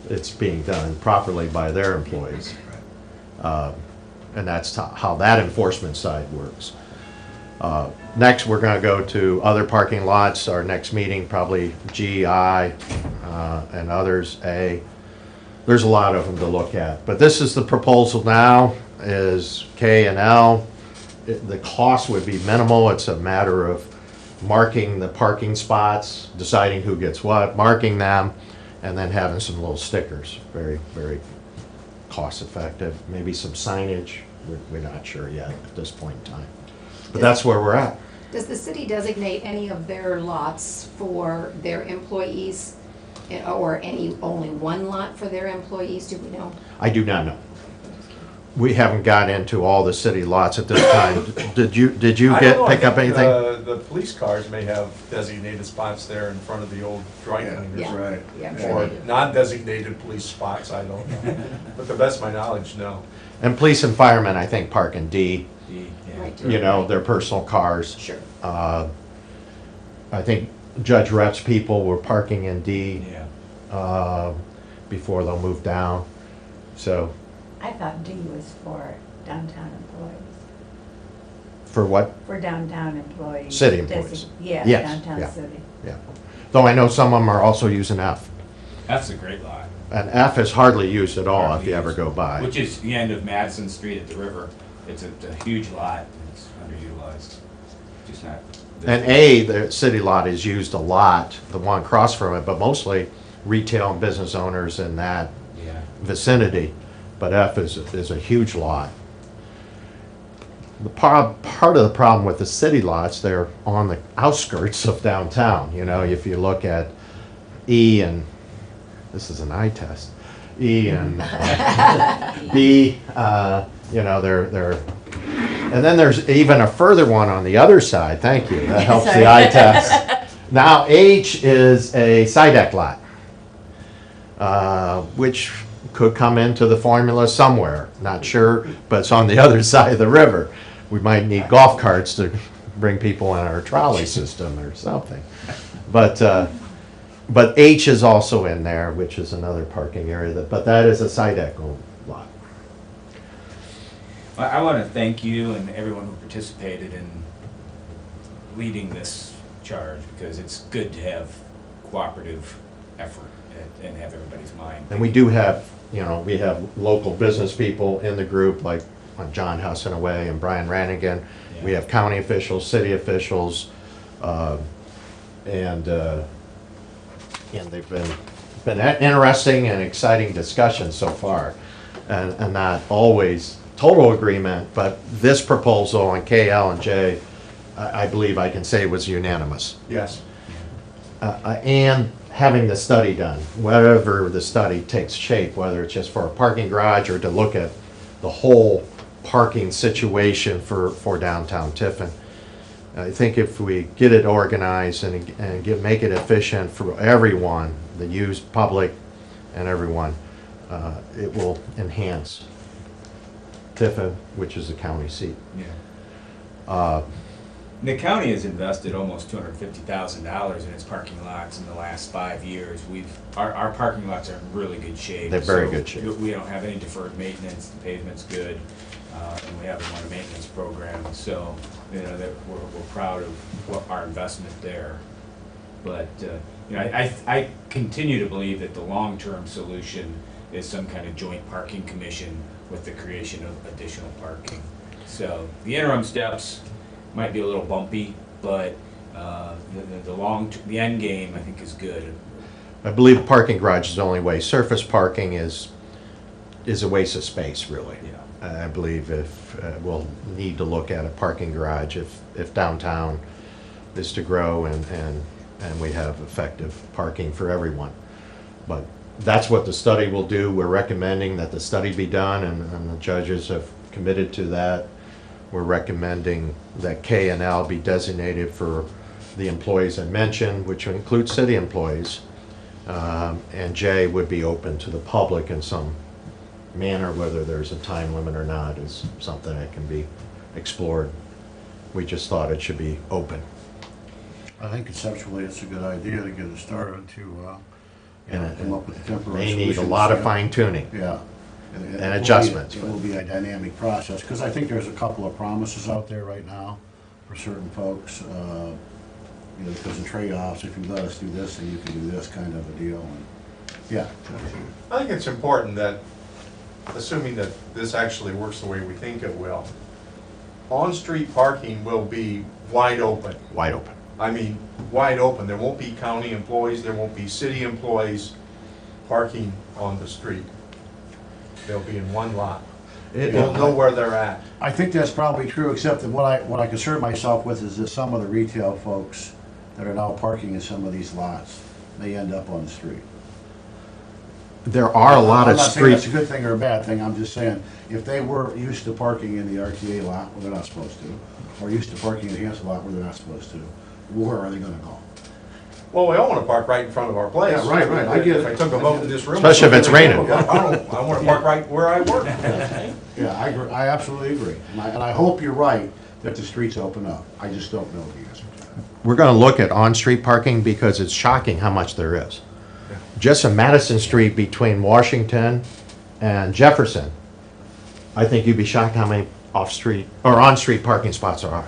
Speaker 8: it's being done properly by their employees. And that's how that enforcement side works. Next, we're going to go to other parking lots. Our next meeting, probably G, I, and others, A. There's a lot of them to look at. But this is the proposal now, is K and L. The cost would be minimal. It's a matter of marking the parking spots, deciding who gets what, marking them, and then having some little stickers. Very, very cost effective. Maybe some signage. We're not sure yet at this point in time. But that's where we're at.
Speaker 2: Does the city designate any of their lots for their employees, or only one lot for their employees? Do we know?
Speaker 8: I do not know. We haven't got into all the city lots at this time. Did you
Speaker 9: I don't know, I
Speaker 8: pick up
Speaker 9: think,
Speaker 8: anything?
Speaker 9: The police cars may have designated spots there in front of the old dry cleaners.
Speaker 2: Yeah.
Speaker 1: Right.
Speaker 2: Yeah, I'm sure
Speaker 9: Or
Speaker 2: they do.
Speaker 9: non-designated police spots, I don't know. But the best of my knowledge, no.
Speaker 8: And police and firemen, I think, park in D,
Speaker 2: Right.
Speaker 8: you know, their personal cars.
Speaker 2: Sure.
Speaker 8: I think Judge Rett's people were parking in D before they'll move down. So,
Speaker 3: I thought D was for downtown employees,
Speaker 8: for what?
Speaker 3: for downtown employees.
Speaker 8: City employees.
Speaker 3: Yeah,
Speaker 8: Yes,
Speaker 3: downtown
Speaker 8: yeah.
Speaker 3: city.
Speaker 8: Yeah. Though I know some of them are also using F.
Speaker 4: That's a great lot.
Speaker 8: And F is hardly used at all if
Speaker 4: Hardly
Speaker 8: you ever
Speaker 4: used.
Speaker 8: go by.
Speaker 4: Which is the end of Madison Street at the river. It's a huge lot, it's underutilized, just not.
Speaker 8: And A, the city lot is used a lot, the one across from it, but mostly retail and business owners in that
Speaker 4: Yeah.
Speaker 8: vicinity. But F is a huge lot. The part of the problem with the city lots, they're on the outskirts of downtown. You know, if you look at E and, this is an eye test, E and B, you know, they're, and then there's even a further one on the other side. Thank you, that helps the eye test. Now H is a side deck lot, which could come into the formula somewhere, not sure, but it's on the other side of the river. We might need golf carts to bring people in our trolley system or something. But H is also in there, which is another parking area, but that is a side deck lot.
Speaker 4: I want to thank you and everyone who participated in leading this charge, because it's good to have cooperative effort and have everybody's mind.
Speaker 8: And we do have, you know, we have local business people in the group, like John Hussenaway and Brian Rannigan. We have county officials, city officials, and they've been interesting and exciting discussions so far, and not always total agreement, but this proposal on K, L, and J, I believe I can say was unanimous.
Speaker 9: Yes.
Speaker 8: And having the study done, whatever the study takes shape, whether it's just for a parking garage or to look at the whole parking situation for downtown Tiffin. I think if we get it organized and make it efficient for everyone, the used public and everyone, it will enhance Tiffin, which is the county seat.
Speaker 4: Yeah. The county has invested almost $250,000 in its parking lots in the last 5 years. Our parking lots are in really good shape.
Speaker 8: They're very
Speaker 4: so
Speaker 8: good shape.
Speaker 4: We don't have any deferred maintenance, the pavement's good, and we have them on a maintenance program. So, you know, that we're proud of our investment there. But, you know, I continue to believe that the long-term solution is some kind of joint parking commission with the creation of additional parking. So the interim steps might be a little bumpy, but the end game, I think, is good.
Speaker 8: I believe a parking garage is the only way. Surface parking is a waste of space, really.
Speaker 4: Yeah.
Speaker 8: I believe if, we'll need to look at a parking garage if downtown is to grow and we have effective parking for everyone. But that's what the study will do. We're recommending that the study be done, and the judges have committed to that. We're recommending that K and L be designated for the employees I mentioned, which include city employees. And J would be open to the public in some manner, whether there's a time limit or not is something that can be explored. We just thought it should be open.
Speaker 1: I think conceptually it's a good idea to get it started to
Speaker 8: And
Speaker 1: come up with a temporary
Speaker 8: May
Speaker 1: solution.
Speaker 8: need a lot of fine tuning.
Speaker 1: Yeah.
Speaker 8: And adjustments.
Speaker 1: It will be a dynamic process, because I think there's a couple of promises out there right now for certain folks. You know, because of trade-offs, if you let us do this, then you can do this kind of a deal. And yeah.
Speaker 9: I think it's important that, assuming that this actually works the way we think it will, on-street parking will be wide open.
Speaker 8: Wide open.
Speaker 9: I mean, wide open. There won't be county employees, there won't be city employees parking on the street. They'll be in one lot. They'll know where they're at.
Speaker 1: I think that's probably true, except that what I concern myself with is that some of the retail folks that are now parking in some of these lots may end up on the street.
Speaker 8: There are a lot
Speaker 1: I'm
Speaker 8: of
Speaker 1: not saying that's a
Speaker 8: street,
Speaker 1: good thing or a bad thing, I'm just saying, if they were used to parking in the RTA lot where they're not supposed to, or used to parking in the Hanson lot where they're not supposed to, where are they gonna go?
Speaker 9: Well, we all want to park right in front of our place.
Speaker 1: Yeah, right, I get it.
Speaker 9: If I took a vote in this room.
Speaker 8: Especially if it's raining.
Speaker 9: I want to park right where I work.
Speaker 1: Yeah, I agree, I absolutely agree, and I hope you're right that the streets open up, I just don't know the answer to that.
Speaker 8: we're gonna look at on-street parking because it's shocking how much there is. Just on Madison Street between Washington and Jefferson, I think you'd be shocked how many off-street, or on-street parking spots there are.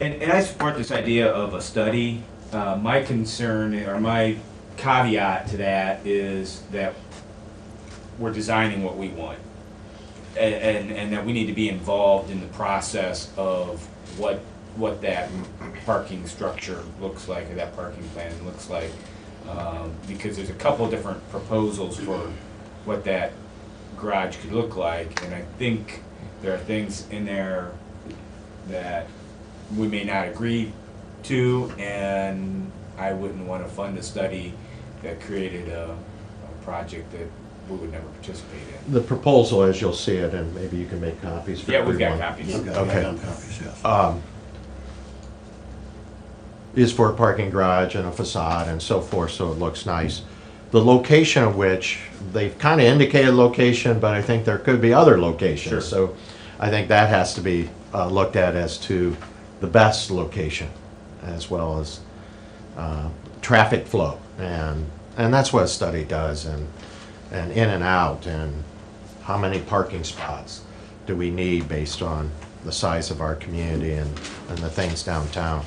Speaker 4: And I support this idea of a study. My concern, or my caveat to that, is that we're designing what we want. And that we need to be involved in the process of what that parking structure looks like, or that parking plan looks like. Because there's a couple of different proposals for what that garage could look like, and I think there are things in there that we may not agree to, and I wouldn't want to fund a study that created a project that we would never participate in.
Speaker 8: The proposal, as you'll see it, and maybe you can make copies for
Speaker 4: Yeah,
Speaker 8: everyone.
Speaker 4: we've got copies.
Speaker 1: Okay,
Speaker 8: Okay.
Speaker 1: yeah, copies, yes.
Speaker 8: Is for a parking garage and a facade and so forth, so it looks nice. The location of which, they've kind of indicated location, but I think there could be other locations.
Speaker 4: Sure.
Speaker 8: So I think that has to be looked at as to the best location, as well as traffic flow. And that's what a study does, and in and out, and how many parking spots do we need based on the size of our community and the things downtown.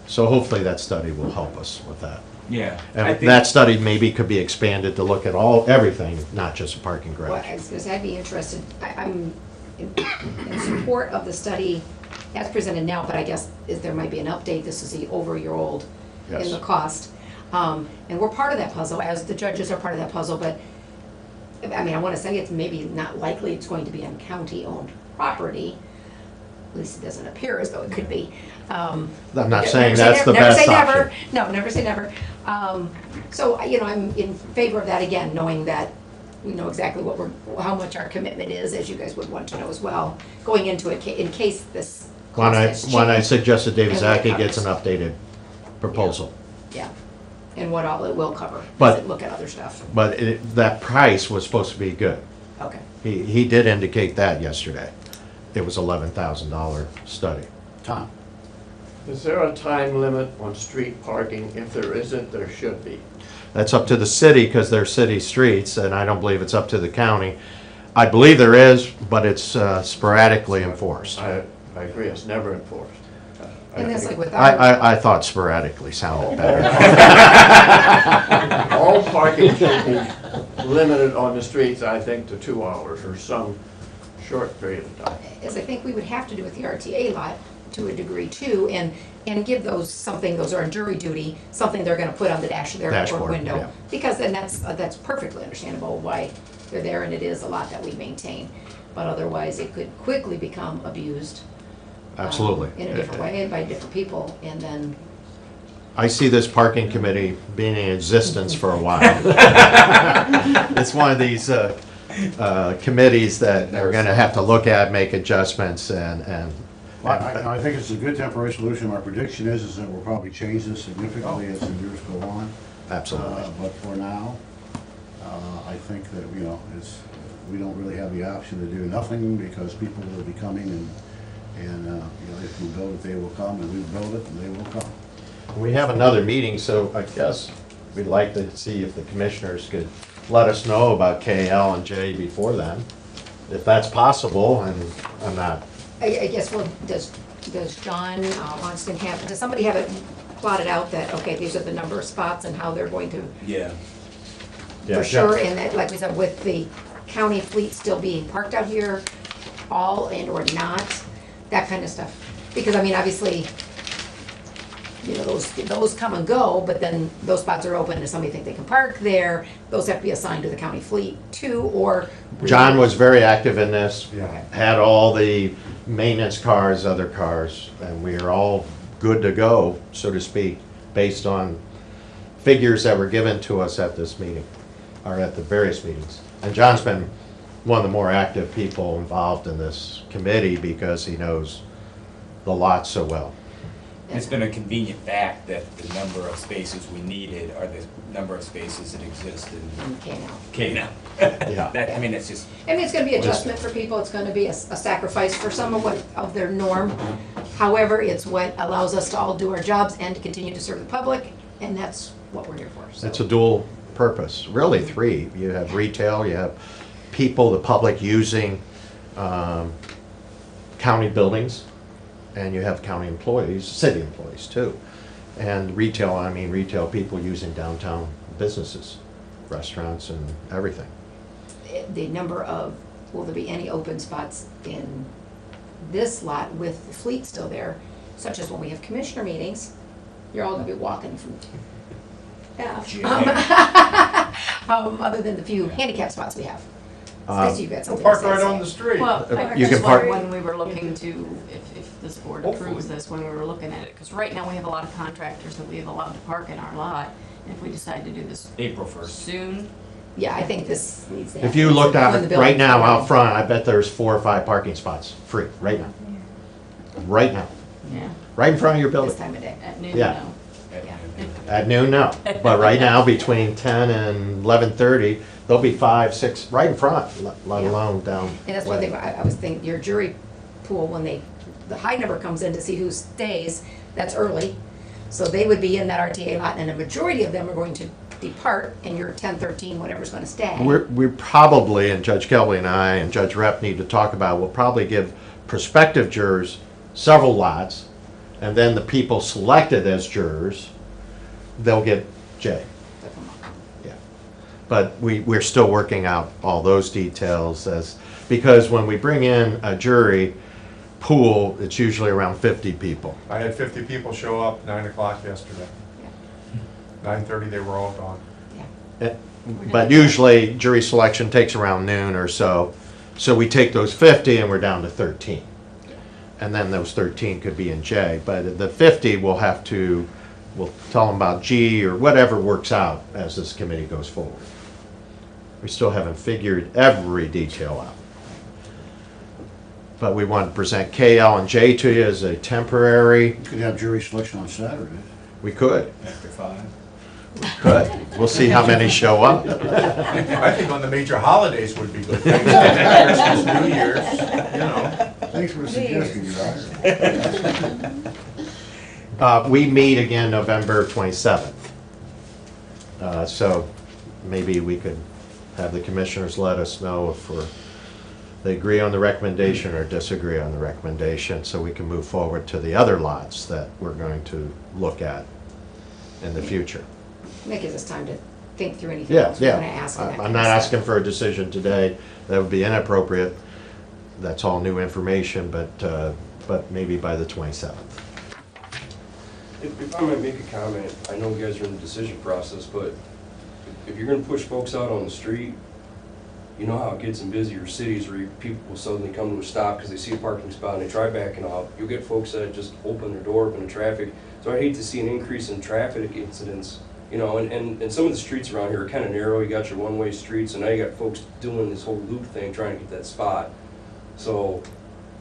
Speaker 8: So hopefully that study will help us with that.
Speaker 4: Yeah. I
Speaker 8: And
Speaker 4: think-
Speaker 8: that study maybe could be expanded to look at everything, not just a parking
Speaker 2: Well,
Speaker 8: garage.
Speaker 2: I was gonna say, I'd be interested, I'm in support of the study as presented now, but I guess there might be an update, this is the over-year-old in
Speaker 8: Yes.
Speaker 2: the cost. And we're part of that puzzle, as the judges are part of that puzzle, but, I mean, I wanna say it's maybe not likely it's going to be on county-owned property. At least it doesn't appear as though it could be.
Speaker 8: I'm not
Speaker 2: Never
Speaker 8: saying
Speaker 2: say
Speaker 8: that's
Speaker 2: never-
Speaker 8: the
Speaker 2: never
Speaker 8: best
Speaker 2: say never.
Speaker 8: option.
Speaker 2: No, never say never. So, you know, I'm in favor of that again, knowing that we know exactly how much our commitment is, as you guys would want to know as well, going into it, in case this
Speaker 8: When
Speaker 2: cost
Speaker 8: I,
Speaker 2: has
Speaker 8: when I
Speaker 2: changed.
Speaker 8: suggested David
Speaker 2: And what it
Speaker 8: Zaki gets an
Speaker 2: covers.
Speaker 8: updated proposal.
Speaker 2: Yeah, and what all it will cover,
Speaker 8: But-
Speaker 2: as it look at other stuff.
Speaker 8: But that price was supposed to be good.
Speaker 2: Okay.
Speaker 8: He did indicate that yesterday. It was $11,000 study.
Speaker 1: Tom?
Speaker 3: Is there a time limit on street parking? If there isn't, there should be.
Speaker 8: That's up to the city because they're city streets, and I don't believe it's up to the county. I believe there is, but it's sporadically enforced.
Speaker 3: I agree, it's never enforced.
Speaker 2: And that's like with our,
Speaker 8: I thought sporadically sounded better.
Speaker 3: All parking should be limited on the streets, I think, to 2 hours or some short period of time.
Speaker 2: as I think we would have to do with the RTA lot to a degree too, and give those something, those are on jury duty, something they're gonna put on the dash of their airport
Speaker 8: Dashboard,
Speaker 2: window.
Speaker 8: yeah.
Speaker 2: Because then that's perfectly understandable why they're there, and it is a lot that we maintain. But otherwise, it could quickly become abused.
Speaker 8: Absolutely.
Speaker 2: In a different way, and by different people, and then,
Speaker 8: I see this parking committee being in existence for a while. It's one of these committees that are gonna have to look at, make adjustments, and
Speaker 1: I think it's a good temporary solution. Our prediction is that we'll probably change this significantly as the years go on.
Speaker 8: absolutely.
Speaker 1: But for now, I think that, you know, we don't really have the option to do nothing because people will be coming and you know, if we build it, they will come, and we build it, and they will come.
Speaker 8: We have another meeting, so I guess we'd like to see if the commissioners could let us know about KL and J before then, if that's possible, and I'm not,
Speaker 2: I guess, well, does John Wonston have, does somebody have it plotted out that, okay, these are the number of spots and how they're going to,
Speaker 4: Yeah.
Speaker 8: yeah,
Speaker 2: for sure, and that, like we said, with the county fleet still being parked out here, all and or not, that kind of stuff. Because, I mean, obviously, you know, those come and go, but then those spots are open, if somebody think they can park there, those have to be assigned to the county fleet too, or.
Speaker 8: John was very active in this,
Speaker 9: Yeah.
Speaker 8: had all the maintenance cars, other cars, and we are all good to go, so to speak, based on figures that were given to us at this meeting, or at the various meetings. And John's been one of the more active people involved in this committee because he knows the lot so well.
Speaker 4: It's been a convenient fact that the number of spaces we needed are the number of spaces that exist in
Speaker 2: Okay, now.
Speaker 4: K now.
Speaker 8: Yeah.
Speaker 4: That, I mean, it's just,
Speaker 2: I mean, it's gonna be adjustment for people, it's gonna be a sacrifice for some of their norm. However, it's what allows us to all do our jobs and to continue to serve the public, and that's what we're here for, so.
Speaker 8: It's a dual purpose, really three. You have retail, you have people, the public using county buildings, and you have county employees, city employees too. And retail, I mean retail people using downtown businesses, restaurants and everything.
Speaker 2: The number of, will there be any open spots in this lot with the fleet still there, such as when we have commissioner meetings, you're all gonna be walking from F. Other than the few handicap spots we have. So I see you've got
Speaker 9: We'll
Speaker 2: something to
Speaker 9: park
Speaker 2: say,
Speaker 9: right
Speaker 2: so.
Speaker 9: on the street.
Speaker 5: Well, I
Speaker 8: You
Speaker 5: just
Speaker 8: can park-
Speaker 5: wondered when we were looking to, if this board approves
Speaker 9: Hopefully.
Speaker 5: this, when we were looking at it, because right now we have a lot of contractors that we have allowed to park in our lot. And if we decide to do this
Speaker 4: April 1st.
Speaker 5: soon,
Speaker 2: Yeah, I think this needs to happen.
Speaker 8: If you looked
Speaker 2: when
Speaker 8: out
Speaker 2: the
Speaker 8: right
Speaker 2: building's
Speaker 8: now
Speaker 2: ready.
Speaker 8: out front, I bet there's 4 or 5 parking spots, free, right now. Right now,
Speaker 5: yeah,
Speaker 8: right in front of your building.
Speaker 2: This time of day.
Speaker 5: at noon,
Speaker 8: Yeah.
Speaker 5: no.
Speaker 8: At noon, no. But right now, between 10 and 11:30, there'll be 5, 6 right in front, let
Speaker 2: Yeah.
Speaker 8: alone down.
Speaker 2: And that's one
Speaker 8: way.
Speaker 2: thing, I was thinking, your jury pool, when the high number comes in to see who stays, that's early. So they would be in that RTA lot, and a majority of them are going to depart, and your 10, 13, whatever's gonna stay.
Speaker 8: We're probably, and Judge Kelly and I and Judge Rep need to talk about, we'll probably give prospective jurors several lots, and then the people selected as jurors, they'll get J. Yeah. But we're still working out all those details because when we bring in a jury pool, it's usually around 50 people.
Speaker 9: I had 50 people show up 9 o'clock yesterday. 9:30, they were all gone.
Speaker 8: But usually jury selection takes around noon or so. So we take those 50 and we're down to 13. And then those 13 could be in J. But the 50 we'll tell them about G or whatever works out as this committee goes forward. We still haven't figured every detail out. But we want to present KL and J to you as a temporary,
Speaker 1: You could have jury selection on Saturday.
Speaker 8: we could,
Speaker 4: After 5.
Speaker 8: We'll see how many show up.
Speaker 9: I think on the major holidays would be good. Christmas, New Year's, you know.
Speaker 1: Thanks for suggesting that.
Speaker 8: We meet again November 27th. So maybe we could have the commissioners let us know if they agree on the recommendation or disagree on the recommendation, so we can move forward to the other lots that we're going to look at in the future.
Speaker 2: That gives us time to think through anything
Speaker 8: Yeah,
Speaker 2: else we're
Speaker 8: yeah.
Speaker 2: gonna ask. and that
Speaker 8: I'm
Speaker 2: kind
Speaker 8: not
Speaker 2: of
Speaker 8: asking
Speaker 2: stuff.
Speaker 8: for a decision today. That would be inappropriate. That's all new information, but maybe by the 27th.
Speaker 10: If I might make a comment, I know you guys are in the decision process, but if you're gonna push folks out on the street, you know how it gets in busier cities where people will suddenly come to a stop because they see a parking spot and they try backing off. You'll get folks that just open their door, open the traffic. So I hate to see an increase in traffic incidents, you know, and some of the streets around here are kind of narrow. You got your one-way streets, and now you got folks doing this whole loop thing, trying to get that spot. So,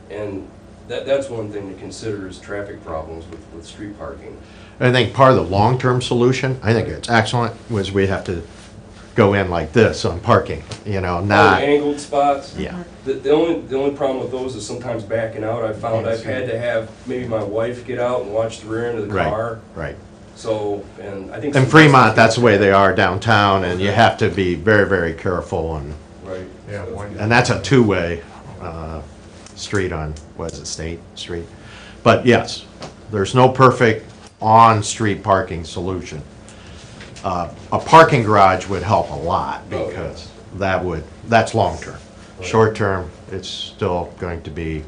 Speaker 10: and that's one thing to consider is traffic problems with street parking.
Speaker 8: I think part of the long-term solution, I think it's excellent, was we have to go in like this on parking, you know, not,
Speaker 10: Angled spots.
Speaker 8: yeah.
Speaker 10: The only problem with those is sometimes backing out. I found I've had to have maybe my wife get out and watch the rear end of the
Speaker 8: Right,
Speaker 10: car.
Speaker 8: right.
Speaker 10: So, and I think.
Speaker 8: In Fremont, that's the way they are downtown, and you have to be very, very careful,
Speaker 10: Right.
Speaker 9: Yeah,
Speaker 10: So-
Speaker 9: why-
Speaker 8: and that's a two-way street on, what is it, State Street? But yes, there's no perfect on-street parking solution. A parking garage would help a lot,
Speaker 10: Oh, yeah.
Speaker 8: because that's long-term.
Speaker 10: Right.
Speaker 8: Short-term, it's still going to be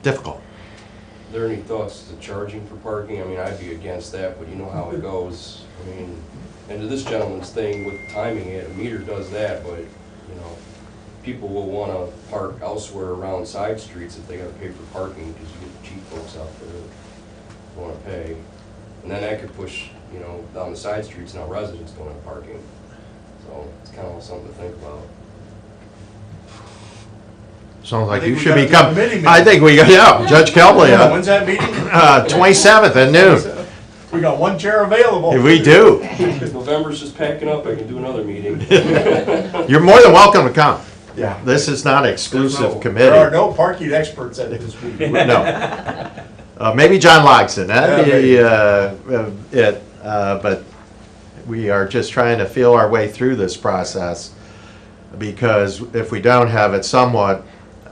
Speaker 8: difficult.
Speaker 10: Are there any thoughts to charging for parking? I mean, I'd be against that, but you know how it goes. I mean, and to this gentleman's thing with timing it, a meter does that, but, you know, people will wanna park elsewhere around side streets if they gotta pay for parking, because you get cheap folks out there that wanna pay. And then that could push, you know, down the side streets, now residents don't have parking. So it's kind of something to think about.
Speaker 8: Sounds like
Speaker 9: I think
Speaker 8: you
Speaker 9: we
Speaker 8: should
Speaker 9: gotta do a
Speaker 8: become,
Speaker 9: committee
Speaker 8: I think we, yeah, Judge Kelly,
Speaker 9: When's that meeting?
Speaker 8: 27th at noon.
Speaker 9: We got one chair available.
Speaker 8: We do.
Speaker 10: If November's just packing up, I can do another meeting.
Speaker 8: You're more than welcome to come.
Speaker 9: Yeah.
Speaker 8: This is not exclusive
Speaker 9: There are
Speaker 8: committee.
Speaker 9: no parking experts at this meeting.
Speaker 8: No. Maybe John Logson, that'd be it. But we are just trying to feel our way through this process, because if we don't have it somewhat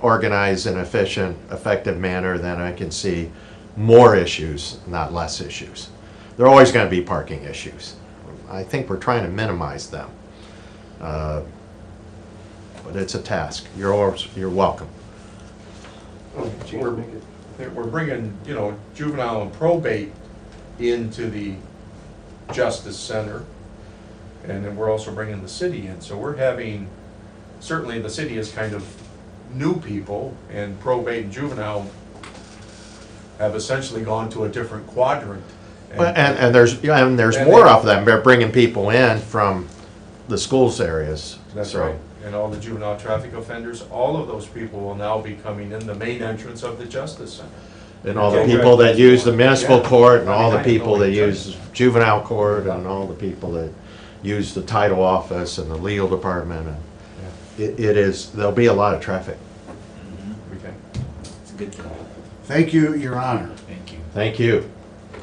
Speaker 8: organized in efficient, effective manner, then I can see more issues, not less issues. There are always going to be parking issues. I think we're trying to minimize them. But it's a task. You're welcome.
Speaker 10: Chamber, make it.
Speaker 9: We're bringing, you know, juvenile and probate into the Justice Center, and then we're also bringing the city in. So we're having, certainly the city is kind of new people, and probate and juvenile have essentially gone to a different quadrant.
Speaker 8: And there's
Speaker 9: And
Speaker 8: more
Speaker 9: they-
Speaker 8: of them. They're bringing people in from the schools areas.
Speaker 9: That's
Speaker 8: So,
Speaker 9: right. And all the juvenile traffic offenders, all of those people will now be coming in the main entrance of the Justice Center.
Speaker 8: And all the
Speaker 10: Okay.
Speaker 8: people that use the municipal
Speaker 9: Yeah.
Speaker 8: court, and
Speaker 9: I
Speaker 8: all
Speaker 9: mean,
Speaker 8: the
Speaker 9: I
Speaker 8: people
Speaker 9: know
Speaker 8: that
Speaker 9: we
Speaker 8: use juvenile court, and all the people that use the title office and the legal department. And it is, there'll be a lot of traffic.
Speaker 9: Okay.
Speaker 4: It's a good thing.
Speaker 1: Thank you, Your Honor.
Speaker 4: Thank you.
Speaker 8: Thank you.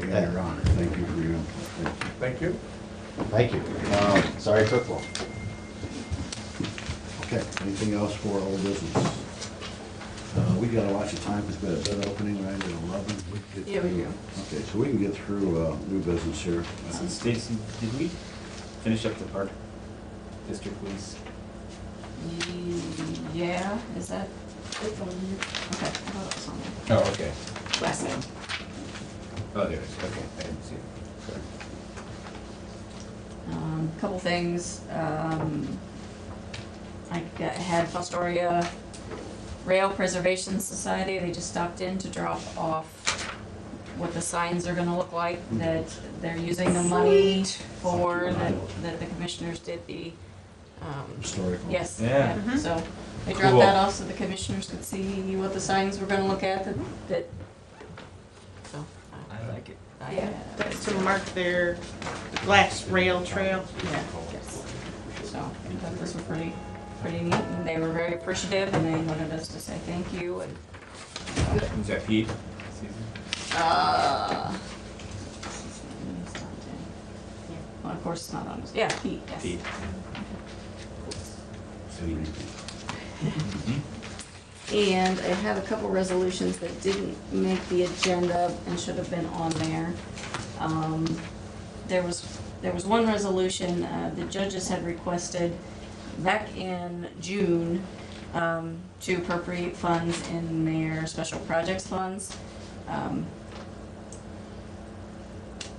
Speaker 1: Yeah, Your Honor, thank you for your input. Thank you.
Speaker 9: Thank you.
Speaker 8: Thank you. Sorry it took long.
Speaker 1: Okay, anything else for old business? We gotta watch the time, because we got a bid opening right at 11. We can get
Speaker 5: Yeah, we
Speaker 1: through-
Speaker 5: do.
Speaker 1: Okay, so we can get through new business here.
Speaker 4: So Stacy, did we finish up the park district lease?
Speaker 5: Yeah, is that it on here? Okay, I thought it was on there.
Speaker 4: Oh, okay.
Speaker 2: Last name.
Speaker 4: Oh, there it is, okay, I didn't see it. Sorry.
Speaker 5: Couple things, had Fostoria Rail Preservation Society, they just stopped in to drop off what the signs are gonna look like, that they're using the money for, that the commissioners did the,
Speaker 1: Historical.
Speaker 5: yes,
Speaker 4: Yeah.
Speaker 5: yeah, so they dropped
Speaker 4: Cool.
Speaker 5: that off so the commissioners could see what the signs were gonna look at, that, so.
Speaker 4: I like it.
Speaker 5: Yeah.
Speaker 3: That's to mark their glass rail trail.
Speaker 5: Yeah, yes. So, I thought this was pretty neat, and they were very appreciative, and they wanted us to say thank you, and,
Speaker 4: Was that Pete? Susan?
Speaker 5: well, of course, it's not on this, yeah, Pete, yes.
Speaker 4: Pete.
Speaker 5: And I have a couple resolutions that didn't make the agenda and should have been on there. There was one resolution, the judges had requested back in June, to appropriate funds in their special projects funds.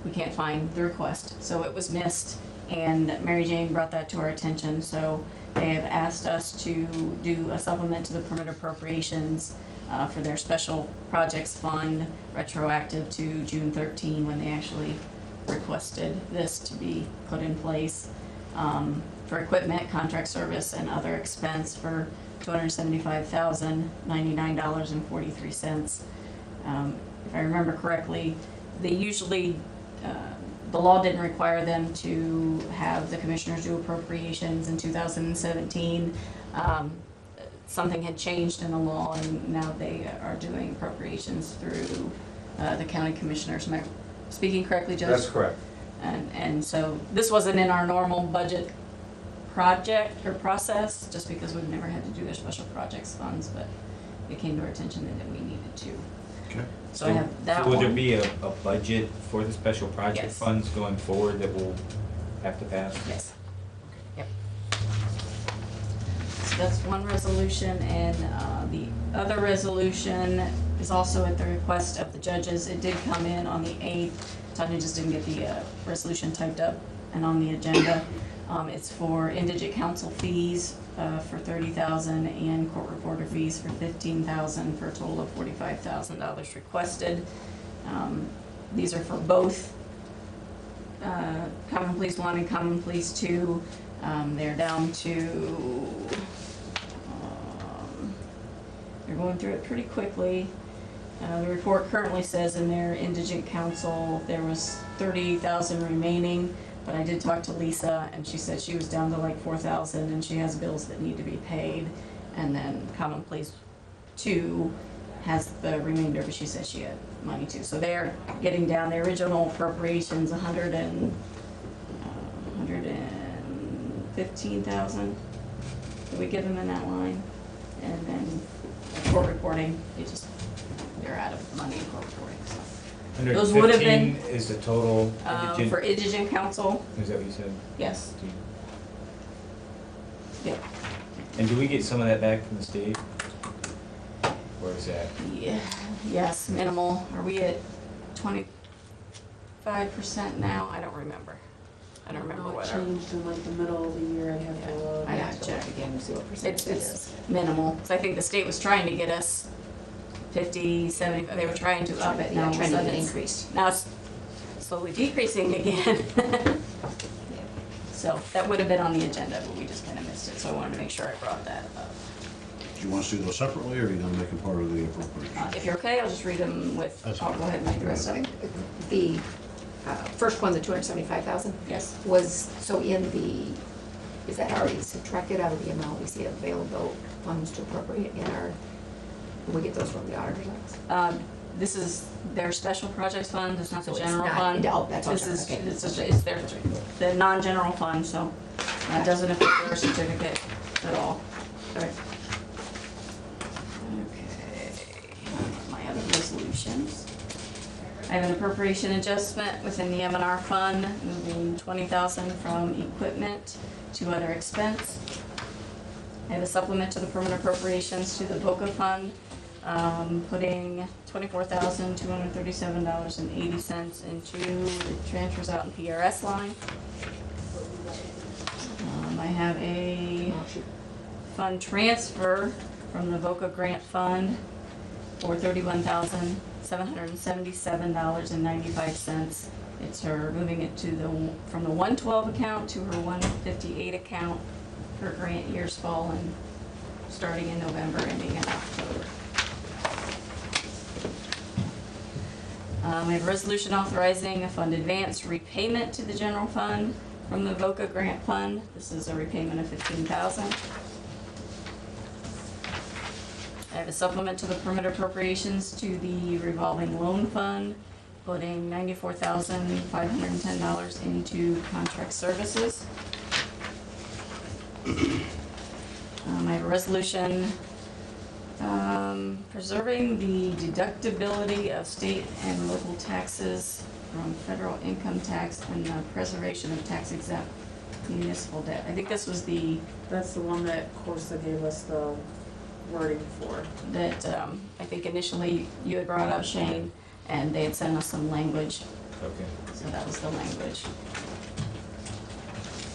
Speaker 5: We can't find the request, so it was missed, and Mary Jane brought that to our attention, so they have asked us to do a supplement to the permit appropriations for their special projects fund, retroactive to June 13, when they actually requested this to be put in place, for equipment, contract service, and other expense for $275,099.43. If I remember correctly, they usually, the law didn't require them to have the commissioners do appropriations in 2017. Something had changed in the law, and now they are doing appropriations through the county commissioners. Am I speaking correctly, Judge?
Speaker 9: That's correct.
Speaker 5: And so this wasn't in our normal budget project or process, just because we've never had to do their special projects funds, but it came to our attention that we needed to.
Speaker 1: Okay.
Speaker 5: So I have that
Speaker 4: So
Speaker 5: one.
Speaker 4: will there be a budget for the special project
Speaker 5: Yes.
Speaker 4: funds going forward that we'll have to pass?
Speaker 5: Yes. Yep. So that's one resolution, and the other resolution is also at the request of the judges. It did come in on the 8th. Tanya just didn't get the resolution typed up and on the agenda. It's for indigent counsel fees for $30,000 and court reporter fees for $15,000 for a total of $45,000 requested. These are for both Common Pleas 1 and Common Pleas 2. They're down to, they're going through it pretty quickly. The report currently says in their indigent counsel there was $30,000 remaining. But I did talk to Lisa, and she said she was down to like $4,000, and she has bills that need to be paid. And then Common Pleas 2 has the remainder, but she said she had money too. So they're getting down. The original appropriations, $115,000. Did we give them in that line? And then court reporting, they're out of money in court reporting. So. Those would have been
Speaker 4: 115 is the total indigent,
Speaker 5: for indigent counsel.
Speaker 4: is that what you said?
Speaker 5: Yes. Yeah.
Speaker 4: And do we get some of that back from the state? Or is that?
Speaker 5: Yeah. Yes, minimal. Are we at 25% now? I don't remember. I don't remember what.
Speaker 3: It changed in like the middle of the year. I'd have to look.
Speaker 2: I have to check again to see what percentage it
Speaker 5: It's
Speaker 2: is.
Speaker 5: minimal. So I think the state was trying to get us 50, 70, they were trying to up it. Now all of a
Speaker 2: Trying to
Speaker 5: sudden
Speaker 2: get
Speaker 5: it's-
Speaker 2: increased.
Speaker 5: Now it's slowly decreasing again. So that would have been on the agenda, but we just kind of missed it. So I wanted to make sure I brought that up.
Speaker 1: Do you want us to do those separately, or are you gonna make them part of the appropriation?
Speaker 5: If you're okay, I'll just read them with,
Speaker 1: That's
Speaker 5: I'll
Speaker 1: fine.
Speaker 5: go ahead and read the rest of them.
Speaker 2: The first one, the 275,000,
Speaker 5: Yes.
Speaker 2: was, so in the, is that already subtracted out of the amount we see available funds to appropriate in our, when we get those from the auditor's office?
Speaker 5: This is their special projects fund, it's not the
Speaker 2: So it's
Speaker 5: general
Speaker 2: not-
Speaker 5: fund.
Speaker 2: oh, that's all
Speaker 5: This is,
Speaker 2: general, okay.
Speaker 5: it's their, the non-general fund, so it doesn't affect their certificate at all.
Speaker 2: All right.
Speaker 5: Okay, my other resolutions. I have an appropriation adjustment within the M&R fund, moving $20,000 from equipment to other expense. I have a supplement to the permanent appropriations to the VOCA fund, putting $24,237.80 into the transfers out in PRS line. I have a fund transfer from the VOCA grant fund for $31,777.95. It's her moving it to from the 112 account to her 158 account for grant years fall and starting in November, ending in October. I have a resolution authorizing a fund advance repayment to the general fund from the VOCA grant fund. This is a repayment of $15,000. I have a supplement to the permit appropriations to the revolving loan fund, putting $94,510 into contract services. I have a resolution preserving the deductibility of state and local taxes from federal income tax and the preservation of tax exempt municipal debt. I think this was
Speaker 3: That's the one that Corsa gave us the wording for.
Speaker 5: that I think initially you had brought up, Shane, and they had sent us some language,
Speaker 4: Okay.
Speaker 5: so that was the language.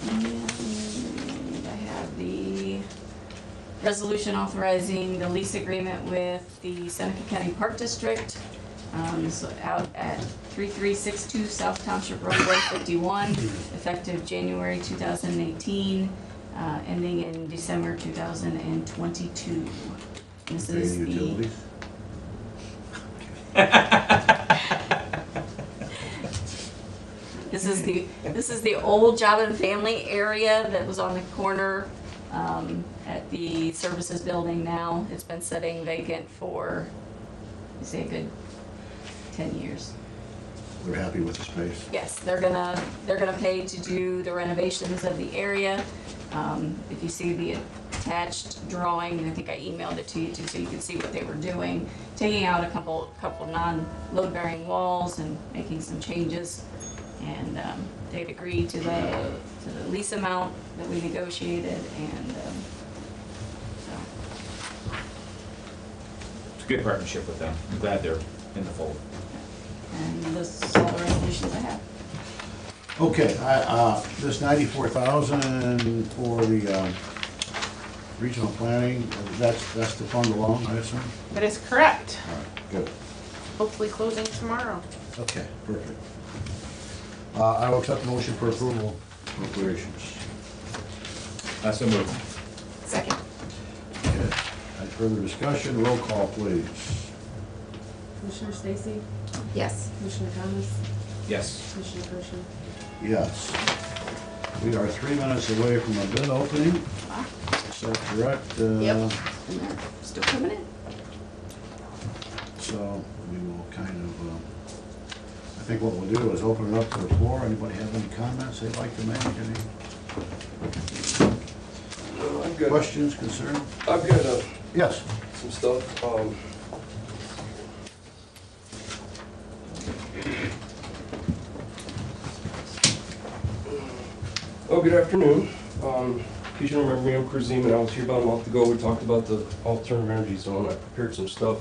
Speaker 5: And I have the resolution authorizing the lease agreement with the Seneca County Park District, so out at 3362 South Township Road 151, effective January 2018, ending in December 2022. This is
Speaker 1: Paying
Speaker 5: the,
Speaker 1: utilities?
Speaker 5: this is the old Job and Family area that was on the corner at the services building now. It's been sitting vacant for, you say, a good 10 years.
Speaker 1: They're happy with the space.
Speaker 5: Yes, they're gonna pay to do the renovations of the area. If you see the attached drawing, I think I emailed it to you too, so you can see what they were doing. Taking out a couple non-load bearing walls and making some changes. And they'd agreed to the lease amount that we negotiated, and so.
Speaker 4: It's a good partnership with them. I'm glad they're in the fold.
Speaker 5: And this is all the resolutions I have.
Speaker 1: Okay, this 94,000 for the regional planning, that's to fund along, I assume?
Speaker 3: That is correct.
Speaker 1: All right, good.
Speaker 3: Hopefully closing tomorrow.
Speaker 1: Okay, perfect. I will accept the motion for approval of appropriations.
Speaker 4: So moved.
Speaker 2: Second.
Speaker 1: Okay, any further discussion? Roll call, please.
Speaker 3: Commissioner Stacy?
Speaker 2: Yes.
Speaker 3: Commissioner Thomas?
Speaker 4: Yes.
Speaker 3: Commissioner Pershing?
Speaker 1: Yes. We are 3 minutes away from a bid opening. Is that correct?
Speaker 2: Yep. And they're still coming in.
Speaker 1: So we will kind of, I think what we'll do is open it up to the floor. Anybody have any comments they'd like to make? Any
Speaker 10: I've got,
Speaker 1: questions, concerns?
Speaker 10: I've got
Speaker 1: Yes.
Speaker 10: some stuff. Oh, good afternoon. In case you don't remember me, I'm Chris Zeman. I was here about a month ago. We talked about the alternative energy zone. I prepared some stuff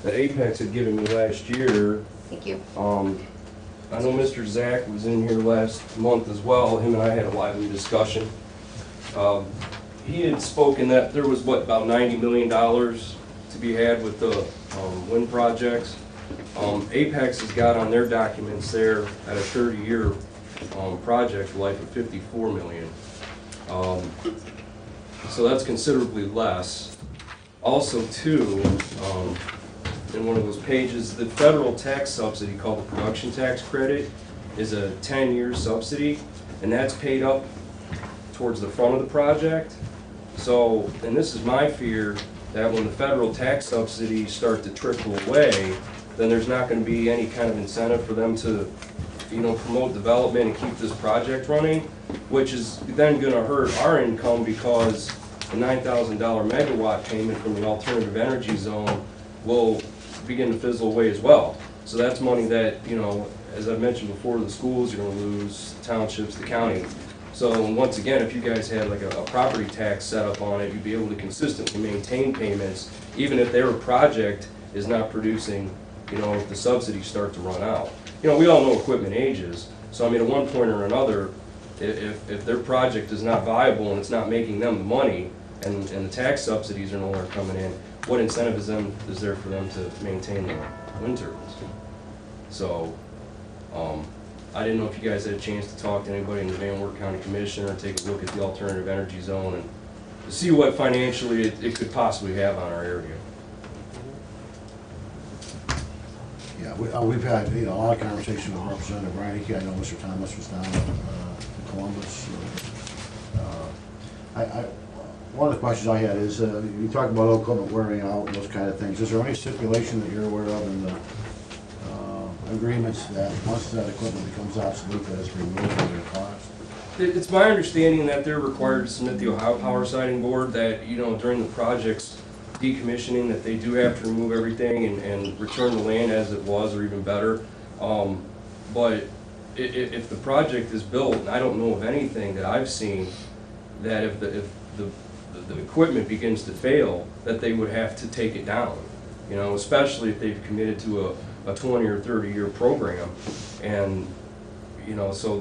Speaker 10: that Apex had given me last year.
Speaker 2: Thank you.
Speaker 10: I know Mr. Zach was in here last month as well. Him and I had a lively discussion. He had spoken that there was, what, about $90 million to be had with the wind projects. Apex has got on their documents there at a 30-year project life of $54 million. So that's considerably less. Also, too, in one of those pages, the federal tax subsidy called the production tax credit is a 10-year subsidy, and that's paid up towards the front of the project. So, and this is my fear, that when the federal tax subsidies start to trickle away, then there's not going to be any kind of incentive for them to, you know, promote development and keep this project running, which is then going to hurt our income because the $9,000 megawatt payment from the alternative energy zone will begin to fizzle away as well. So that's money that, you know, as I mentioned before, the schools are going to lose, the townships, the county. So once again, if you guys had like a property tax set up on it, you'd be able to consistently maintain payments, even if their project is not producing, you know, if the subsidies start to run out. You know, we all know equipment ages, so I mean, at one point or another, if their project is not viable and it's not making them the money, and the tax subsidies are no longer coming in, what incentive is there for them to maintain the wind turbines? So, I didn't know if you guys had a chance to talk to anybody in the Van Wert County Commission or take a look at the alternative energy zone and see what financially it could possibly have on our area.
Speaker 1: Yeah, we've had, you know, a lot of conversation with Representative Reineke. I know Mr. Thomas was down in Columbus. One of the questions I had is, you talk about old equipment wearing out and those kind of things. Is there any stipulation that you're aware of in the agreements that once that equipment becomes obsolete, that it's removed at a cost?
Speaker 10: It's my understanding that they're required to submit the Ohio Power Siting Board that, you know, during the project's decommissioning, that they do have to remove everything and return the land as it was, or even better. But if the project is built, and I don't know of anything that I've seen, that if the equipment begins to fail, that they would have to take it down. You know, especially if they've committed to a 20 or 30-year program, and, you know, so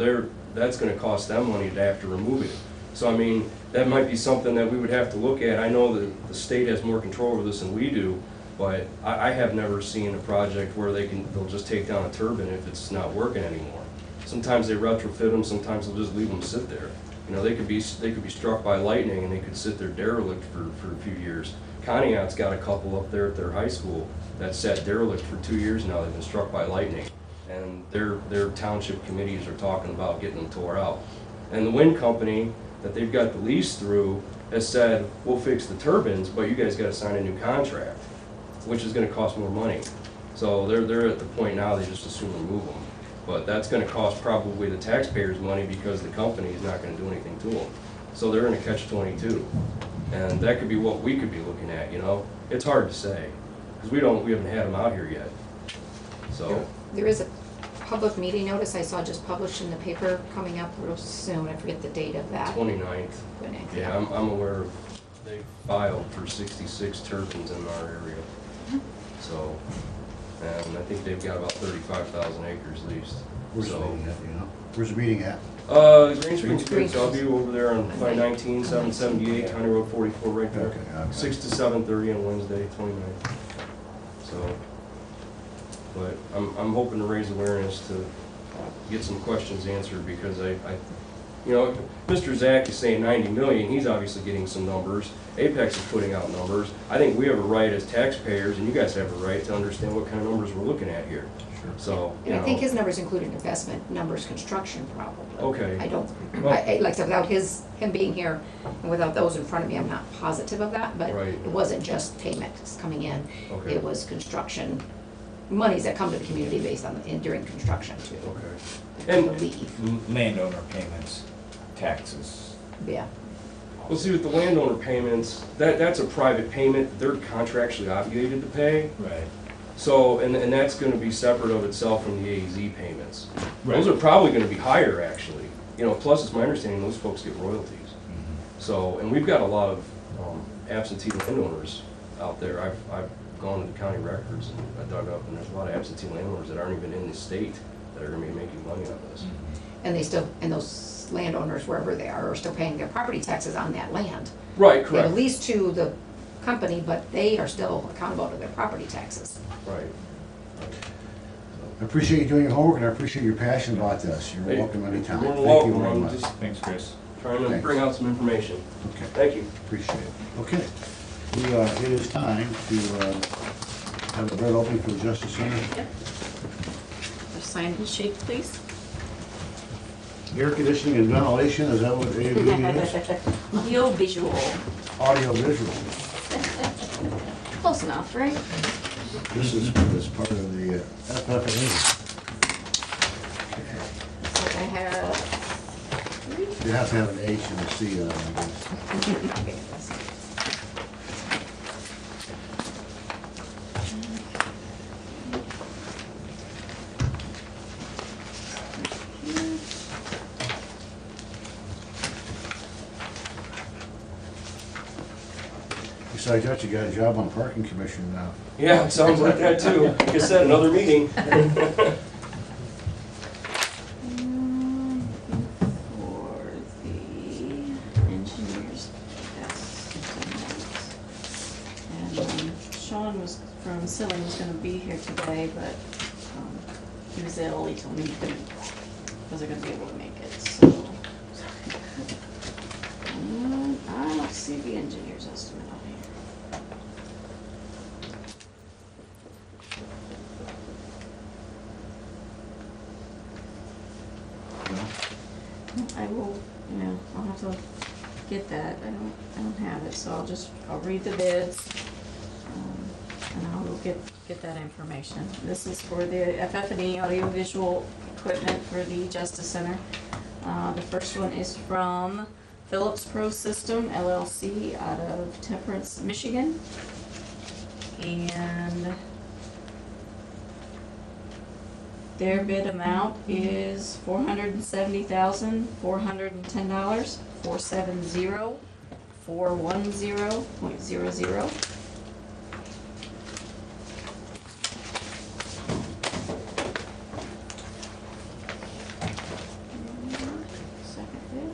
Speaker 10: that's gonna cost them money to have to remove it. So, I mean, that might be something that we would have to look at. I know that the state has more control over this than we do, but I have never seen a project where they'll just take down a turbine if it's not working anymore. Sometimes they retrofit them, sometimes they'll just leave them sit there. You know, they could be struck by lightning and they could sit there derelict for a few years. Conneaut's got a couple up there at their high school that sat derelict for 2 years now. They've been struck by lightning. And their township committees are talking about getting them tore out. And the wind company that they've got the lease through has said, we'll fix the turbines, but you guys gotta sign a new contract, which is gonna cost more money. So they're at the point now, they just assume remove them. But that's gonna cost probably the taxpayers money because the company is not gonna do anything to them. So they're in a catch-22. And that could be what we could be looking at, you know? It's hard to say, because we haven't had them out here yet. So,
Speaker 2: There is a public meeting notice I saw just published in the paper coming up real soon. I forget the date of that.
Speaker 10: 29th. Yeah, I'm aware of, they filed for 66 turbines in our area. So, and I think they've got about 35,000 acres leased.
Speaker 1: Where's the
Speaker 10: So,
Speaker 1: meeting at, you know? Where's the meeting at?
Speaker 10: Green Street Sports, I'll be over there on 519, 778, County Road 44 right there.
Speaker 1: Okay, okay.
Speaker 10: 6 to 7:30 on Wednesday, 29th. So, but I'm hoping to raise awareness to get some questions answered, because you know, Mr. Zach is saying 90 million, he's obviously getting some numbers. Apex is putting out numbers. I think we have a right as taxpayers, and you guys have a right to understand what kind of numbers we're looking at here. So, you
Speaker 2: And I think
Speaker 10: know,
Speaker 2: his numbers included investment numbers, construction probably.
Speaker 10: Okay.
Speaker 2: I don't,
Speaker 10: Well-
Speaker 2: like I said, without him being here, and without those in front of me, I'm not positive of that, but
Speaker 10: Right.
Speaker 2: it wasn't just payments coming in.
Speaker 10: Okay.
Speaker 2: It was construction, monies that come to the community based on, during construction too.
Speaker 10: okay.
Speaker 2: I
Speaker 10: And-
Speaker 2: believe,
Speaker 4: Landowner payments, taxes.
Speaker 2: yeah.
Speaker 10: Well, see, with the landowner payments, that's a private payment, they're contractually obligated to pay.
Speaker 4: Right.
Speaker 10: So, and that's gonna be separate of itself from the AEZ payments.
Speaker 4: Right.
Speaker 10: Those are probably gonna be higher, actually. You know, plus it's my understanding those folks get royalties. So, and we've got a lot of absentee landowners out there. I've gone to the county records and I dug up, and there's a lot of absentee landowners that aren't even in the state that are gonna be making money on this.
Speaker 2: And they still, and those landowners, wherever they are still paying their property taxes on that land.
Speaker 10: Right,
Speaker 2: They have
Speaker 10: correct,
Speaker 2: a lease to the company, but they are still accountable to their property taxes.
Speaker 10: right.
Speaker 1: I appreciate you doing your homework, and I appreciate your passion about this. You're
Speaker 10: Hey,
Speaker 1: welcome anytime.
Speaker 10: You're
Speaker 1: Thank
Speaker 10: welcome.
Speaker 1: you very
Speaker 10: I'm
Speaker 1: much.
Speaker 10: just
Speaker 4: Thanks, Chris.
Speaker 10: trying to
Speaker 1: Thanks.
Speaker 10: bring out some information.
Speaker 1: Okay,
Speaker 10: Thank you.
Speaker 1: appreciate it. Okay, it is time to have the bid opening for the Justice Center.
Speaker 5: Just sign the sheet, please.
Speaker 1: Air conditioning and ventilation, is that what AV is?
Speaker 5: Audio visual.
Speaker 1: Audio visual.
Speaker 5: Close enough, right?
Speaker 1: This is part of the FF&E.
Speaker 5: So I have three.
Speaker 1: You have to have an H and a C on it, I guess. Besides that, you got a job on parking commission now.
Speaker 10: Yeah, it sounds like that too. Like I said, another meeting.
Speaker 5: For the engineers estimate. And Sean from Silling was gonna be here today, but he was ill, he told me he wasn't gonna be able to make it, so. I don't see the engineer's estimate on here. I will, I'll have to get that, I don't have it, so I'll read the bids, and I will get that information. This is for the FF&E audiovisual equipment for the Justice Center. The first one is from Phillips Pro System LLC out of Temperance, Michigan. And their bid amount is $470,410, 470,410.00. Second bid.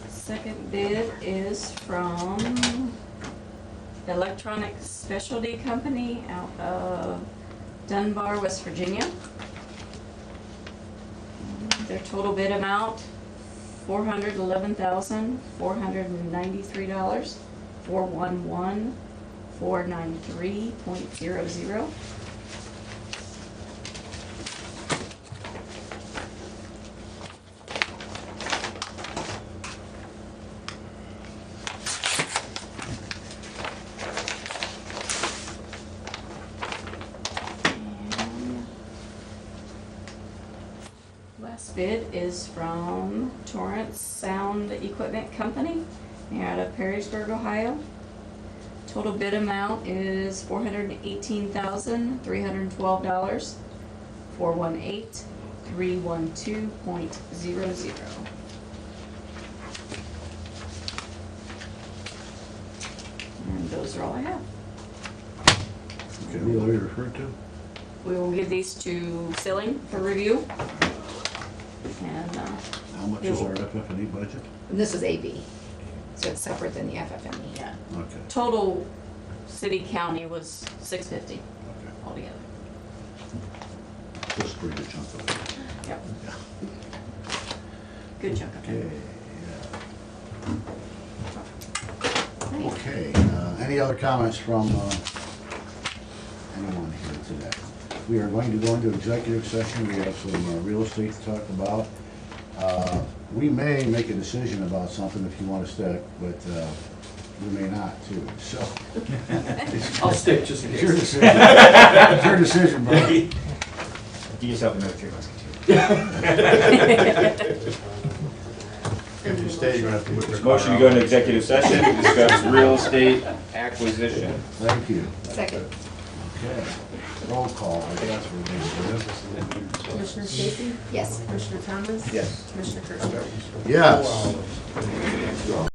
Speaker 5: Second bid is from Electronic Specialty Company out of Dunbar, West Virginia. Their total bid amount, $411,493, 411,493.00. Last bid is from Torrance Sound Equipment Company, they're out of Perrysburg, Ohio. Total bid amount is $418,312, 418,312.00. And those are all I have.
Speaker 1: Okay, who are you referred to?
Speaker 5: We will give these to Silling for review. And,
Speaker 1: How much is our FF&E budget?
Speaker 2: And this is AB, so it's separate than the FFME.
Speaker 5: yeah,
Speaker 1: Okay,
Speaker 5: total city county was $650
Speaker 1: okay.
Speaker 5: altogether.
Speaker 1: That's a pretty good chunk of it.
Speaker 5: Yep. Good chunk of
Speaker 1: Okay,
Speaker 5: it.
Speaker 1: yeah. Okay, any other comments from anyone here today? We are going to go into executive session. We have some real estate to talk about. We may make a decision about something if you want to stick, but we may not too, so.
Speaker 10: I'll stick just in
Speaker 1: It's your
Speaker 10: case.
Speaker 1: decision. It's your decision, bro.
Speaker 4: Give yourself another 3 months.
Speaker 8: If you stay, you're gonna have to move your car
Speaker 4: Motion to go into executive session to discuss real estate acquisition.
Speaker 1: Thank you.
Speaker 2: Second.
Speaker 1: Okay, roll call. I guess we're doing this.
Speaker 3: Commissioner Stacy?
Speaker 2: Yes.
Speaker 3: Commissioner Thomas?
Speaker 4: Yes.
Speaker 3: Commissioner Kirschner?
Speaker 1: Yes.